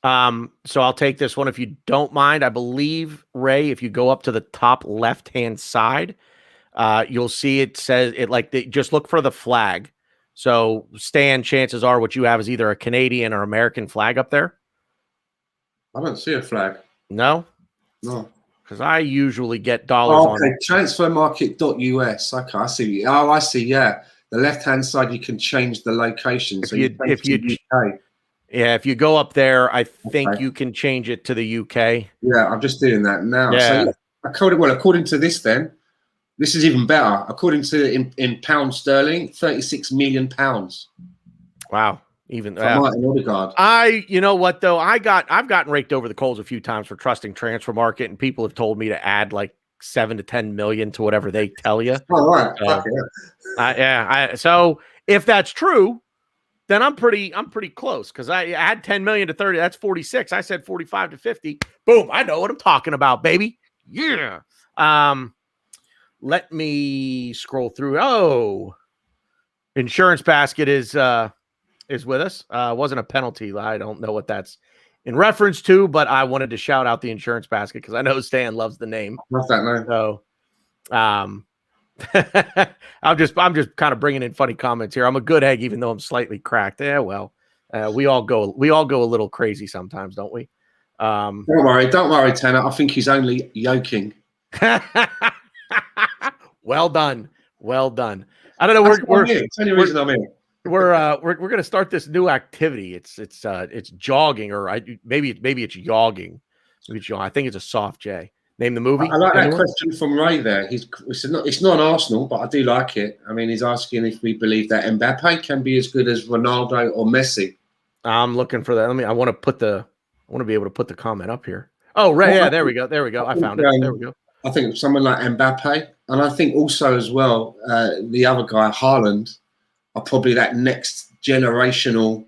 So I'll take this one if you don't mind. I believe, Ray, if you go up to the top left-hand side, you'll see it says it like just look for the flag. So, Stan, chances are what you have is either a Canadian or American flag up there. I don't see a flag. No? No. Because I usually get dollars on. Okay, transfermarket.us. Okay, I see. Oh, I see. Yeah. The left-hand side, you can change the location. If you go up there, I think you can change it to the UK. Yeah, I'm just doing that now. Yeah. So, according to this, then, this is even better. According to in pound sterling, 36 million pounds. Wow. Even Martin Odegaard. You know what though? I've gotten raked over the coals a few times for trusting transfer market, and people have told me to add like 7 to 10 million to whatever they tell you. Oh, right. So, so if that's true, then I'm pretty close because I add 10 million to 30. That's 46. I said 45 to 50. Boom. I know what I'm talking about, baby. Yeah. Let me scroll through. Oh, Insurance Basket is with us. Wasn't a penalty. I don't know what that's in reference to, but I wanted to shout out the Insurance Basket because I know Stan loves the name. Love that name. So, I'm just kind of bringing in funny comments here. I'm a good egg, even though I'm slightly cracked. Yeah, well, we all go a little crazy sometimes, don't we? Don't worry, Tanner. I think he's only yoking. Well done. I don't know. It's the only reason I'm here. We're gonna start this new activity. It's jogging, or maybe it's yogging. I think it's a soft J. Name the movie. I like that question from Ray there. It's not Arsenal, but I do like it. I mean, he's asking if we believe that Mbappe can be as good as Ronaldo or Messi. I'm looking for that. I want to be able to put the comment up here. Oh, Ray, yeah, there we go. I found it. There we go. I think someone like Mbappe, and I think also as well, the other guy, Haaland, are probably that next generational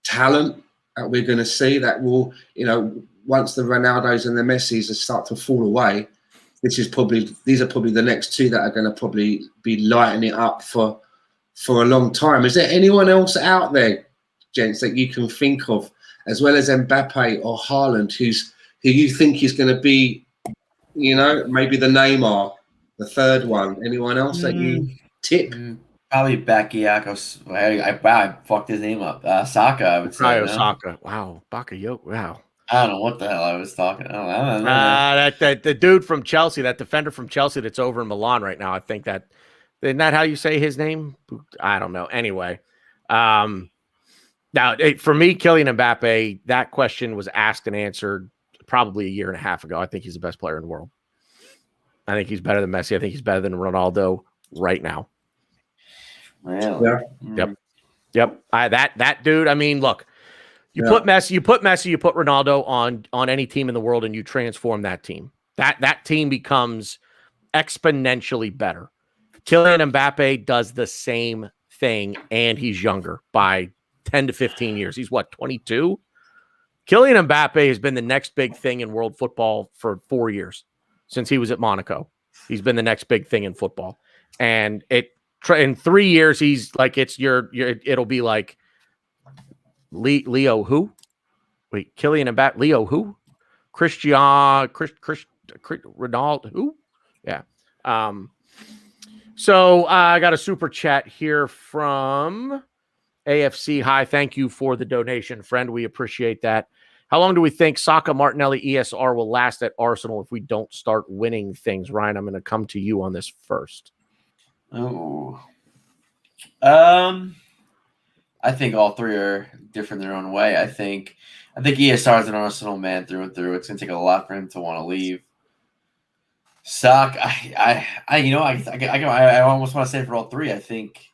talent that we're going to see that will, once the Ronaldos and the Messis start to fall away, these are probably the next two that are going to probably be lighting it up for a long time. Is there anyone else out there, gents, that you can think of, as well as Mbappe or Haaland, who you think is going to be, maybe the Neymar, the third one? Anyone else that you tip? Probably Bakayoko. I fucked his name up. Saka, I would say. Saka. Wow. Bakayoko. Wow. I don't know what the hell I was talking. I don't know. That the dude from Chelsea, that defender from Chelsea that's over in Milan right now. I think isn't that how you say his name? I don't know. Anyway, now for me, Kylian Mbappe, that question was asked and answered probably a year and a half ago. I think he's the best player in the world. I think he's better than Messi. I think he's better than Ronaldo right now. Well, yeah. Yep. That dude. I mean, look. You put Messi, you put Ronaldo on any team in the world, and you transform that team. That team becomes exponentially better. Kylian Mbappe does the same thing, and he's younger by 10 to 15 years. He's 22? Kylian Mbappe has been the next big thing in world football for 4 years since he was at Monaco. He's been the next big thing in football, and in 3 years he's like it'll be like. Leo who? Wait, Kylian Mbappe. Leo who? Ronaldo who? Yeah. So I got a super chat here from AFC. Hi, thank you for the donation, friend. We appreciate that. How long do we think Saka, Martinelli, ESR will last at Arsenal if we don't start winning things? Ryan, I'm going to come to you on this first. Oh. I think all three are different in their own way. I think ESR is an Arsenal man through and through. It's going to take a lot for him to want to leave. Saka, I almost want to say for all three. I think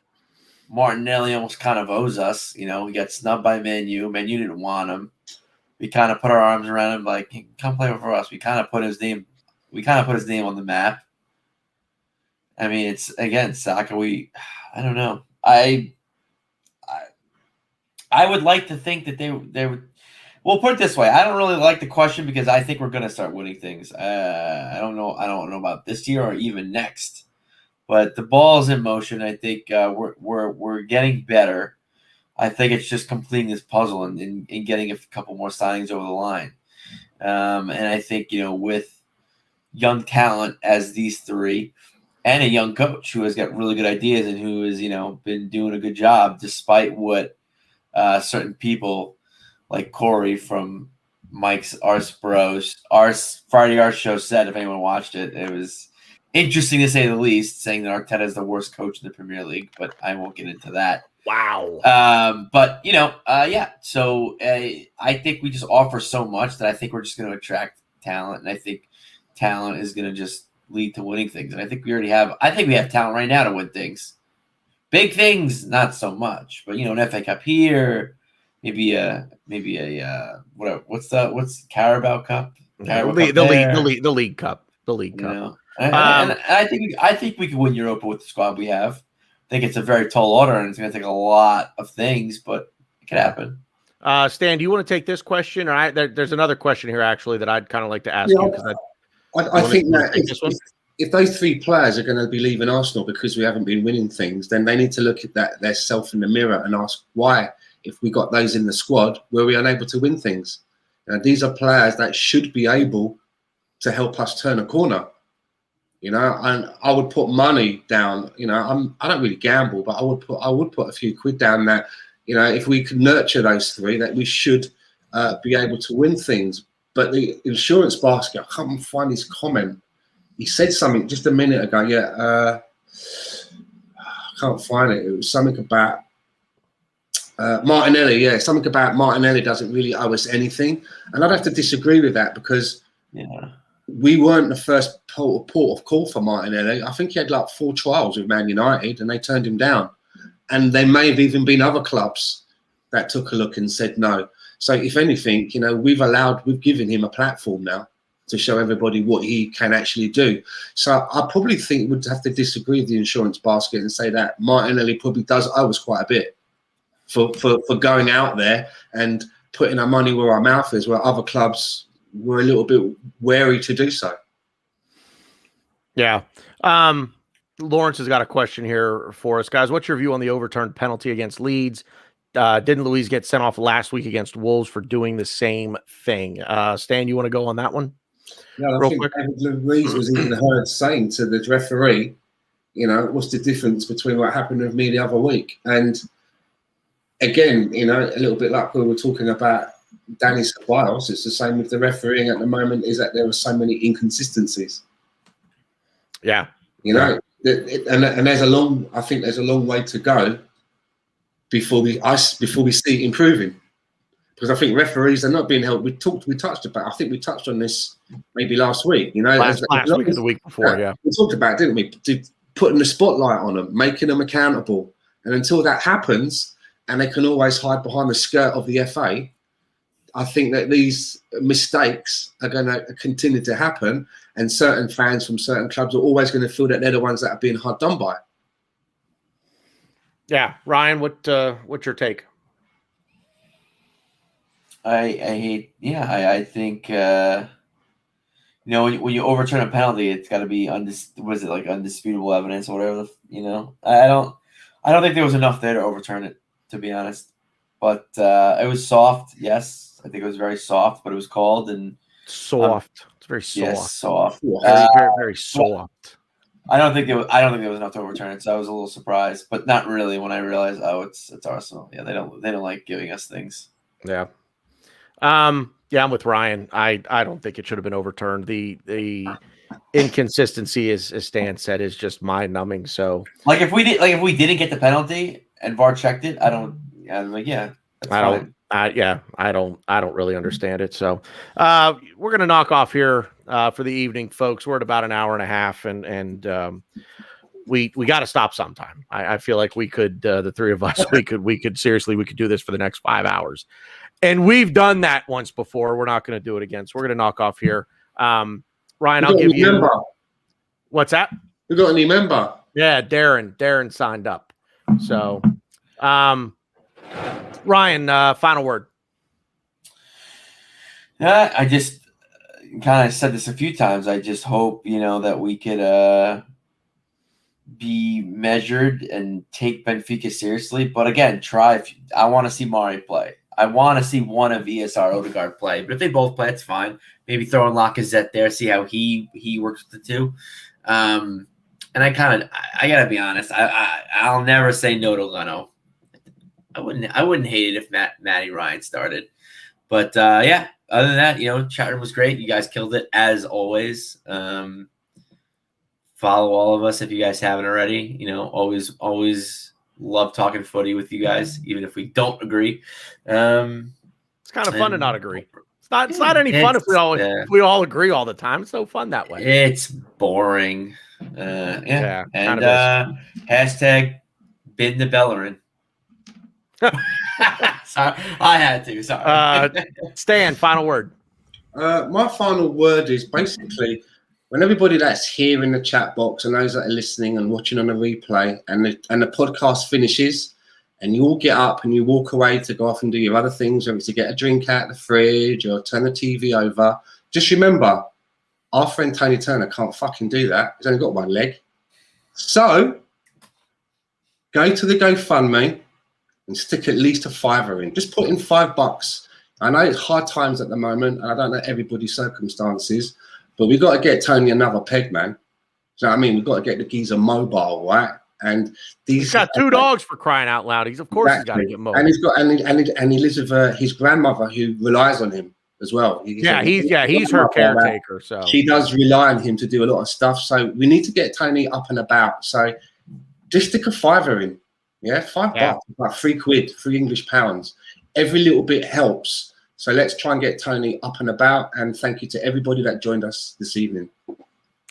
Martinelli almost kind of owes us. He got snubbed by Man U. Man U didn't want him. We kind of put our arms around him, like, come play for us. We kind of put his name on the map. I mean, it's again Saka. I don't know. I would like to think that they would. Well, put it this way. I don't really like the question because I think we're going to start winning things. I don't know. I don't know about this year or even next. But the ball's in motion. I think we're getting better. I think it's just completing this puzzle and getting a couple more signings over the line. And I think, with young talent as these three and a young coach who has got really good ideas and who has, been doing a good job despite what certain people like Corey from Mike's Arse Bros, Friday Arse show said, if anyone watched it, it was interesting to say the least, saying that Arteta is the worst coach in the Premier League, but I won't get into that. Wow. But yeah. So I think we just offer so much that I think we're just going to attract talent, and I think talent is going to just lead to winning things. And I think we already have. I think we have talent right now to win things. Big things, not so much. But an FA Cup here, maybe a what's Carabao Cup? The League Cup. The League Cup. And I think we can win Europa with the squad we have. I think it's a very tall order, and it's going to take a lot of things, but it could happen. Stan, do you want to take this question? Or there's another question here, actually, that I'd kind of like to ask you. I think that if those three players are going to be leaving Arsenal because we haven't been winning things, then they need to look at their self in the mirror and ask why, if we got those in the squad, were we unable to win things? These are players that should be able to help us turn a corner. And I would put money down. I don't really gamble, but I would put a few quid down that, if we could nurture those three, that we should be able to win things. But the insurance basket, I can't find his comment. He said something just a minute ago. Yeah, I can't find it. It was something about Martinelli. Yeah, something about Martinelli doesn't really owe us anything, and I'd have to disagree with that because we weren't the first port of call for Martinelli. I think he had like 4 trials with Man United and they turned him down. And there may have even been other clubs that took a look and said no. So if anything, we've given him a platform now to show everybody what he can actually do. So I probably think we'd have to disagree with the insurance basket and say that Martinelli probably does owe us quite a bit for going out there and putting our money where our mouth is, where other clubs were a little bit wary to do so. Yeah. Lawrence has got a question here for us, guys. What's your view on the overturned penalty against Leeds? Didn't Luiz get sent off last week against Wolves for doing the same thing? Stan, you want to go on that one? Yeah, I think Luiz was even heard saying to the referee, what's the difference between what happened with me the other week? And again, a little bit like we were talking about Danny Ceballos, it's the same with the refereeing at the moment, is that there are so many inconsistencies. Yeah. And there's a long way to go before we see it improving. Because I think referees are not being held. I think we touched on this maybe last week, last week or the week before, yeah. We talked about it, didn't we? Putting the spotlight on them, making them accountable. And until that happens, and they can always hide behind the skirt of the FA, I think that these mistakes are going to continue to happen, and certain fans from certain clubs are always going to feel that they're the ones that are being hard done by. Yeah, Ryan, what's your take? I think when you overturn a penalty, it's got to be undisputable evidence or whatever. I don't think there was enough there to overturn it, to be honest. But it was soft, yes. I think it was very soft, but it was called and soft. It's very soft. Yes, soft. Very, very soft. I don't think there was enough to overturn it, so I was a little surprised, but not really when I realized, it's Arsenal. Yeah, they don't like giving us things. Yeah. I'm with Ryan. I don't think it should have been overturned. The inconsistency, as Stan said, is just mind numbing. So if we didn't get the penalty and VAR checked it, I'm like, yeah. I don't really understand it. So we're going to knock off here for the evening, folks. We're at about an hour and a half, and we got to stop sometime. I feel like we could, the three of us, we could do this for the next 5 hours. And we've done that once before. We're not going to do it again. So we're going to knock off here. Ryan, I'll give you. Member. What's that? We got a new member. Yeah, Darren signed up. So, Ryan, final word. I just kind of said this a few times. I just hope, that we could be measured and take Benfica seriously. But again, I want to see Mari play. I want to see one of ESR Odegaard play. But if they both play, it's fine. Maybe throw in Lacazette there, see how he works with the two. And I gotta be honest. I'll never say no to Leno. I wouldn't hate it if Matty Ryan started. But yeah, other than that, chat room was great. You guys killed it as always. Follow all of us if you guys haven't already. Always love talking footy with you guys, even if we don't agree. It's kind of fun to not agree. It's not any fun if we all agree all the time. It's so fun that way. It's boring. Yeah. And hashtag bin the Bellerin. Sorry, I had to. Sorry. Stan, final word. My final word is basically when everybody that's here in the chat box and those that are listening and watching on a replay and the podcast finishes and you all get up and you walk away to go off and do your other things, whether it's to get a drink out of the fridge or turn the TV over, just remember, our friend Tony Turner can't fucking do that. He's only got one leg. So go to the GoFundMe and stick at least a $5 in. Just put in $5. I know it's hard times at the moment, and I don't know everybody's circumstances, but we've got to get Tony another peg, man. Do you know what I mean? We've got to get the geezer mobile, right? And he's got 2 dogs for crying out loud. He's got to get mobile. And he's got and he lives with his grandmother who relies on him as well. He's her caretaker. So she does rely on him to do a lot of stuff. So we need to get Tony up and about. So just stick a $5 in. Yeah, $5, about £3, £3 Every little bit helps. So let's try and get Tony up and about. And thank you to everybody that joined us this evening.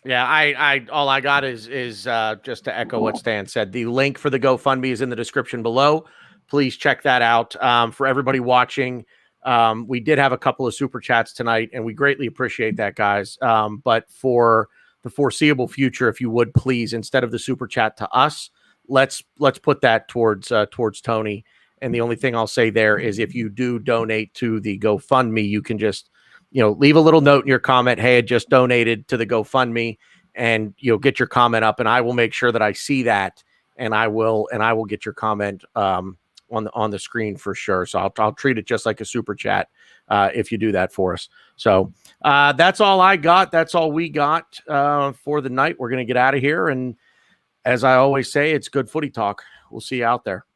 Yeah, I all I got is just to echo what Stan said. The link for the GoFundMe is in the description below. Please check that out. For everybody watching, we did have a couple of super chats tonight, and we greatly appreciate that, guys. But for the foreseeable future, if you would please, instead of the super chat to us, let's put that towards Tony. And the only thing I'll say there is if you do donate to the GoFundMe, you can just, leave a little note in your comment. Hey, I just donated to the GoFundMe, and get your comment up, and I will make sure that I see that, and I will get your comment on the screen for sure. So I'll treat it just like a super chat if you do that for us. So that's all I got. That's all we got for the night. We're going to get out of here. And as I always say, it's good footy talk. We'll see you out there.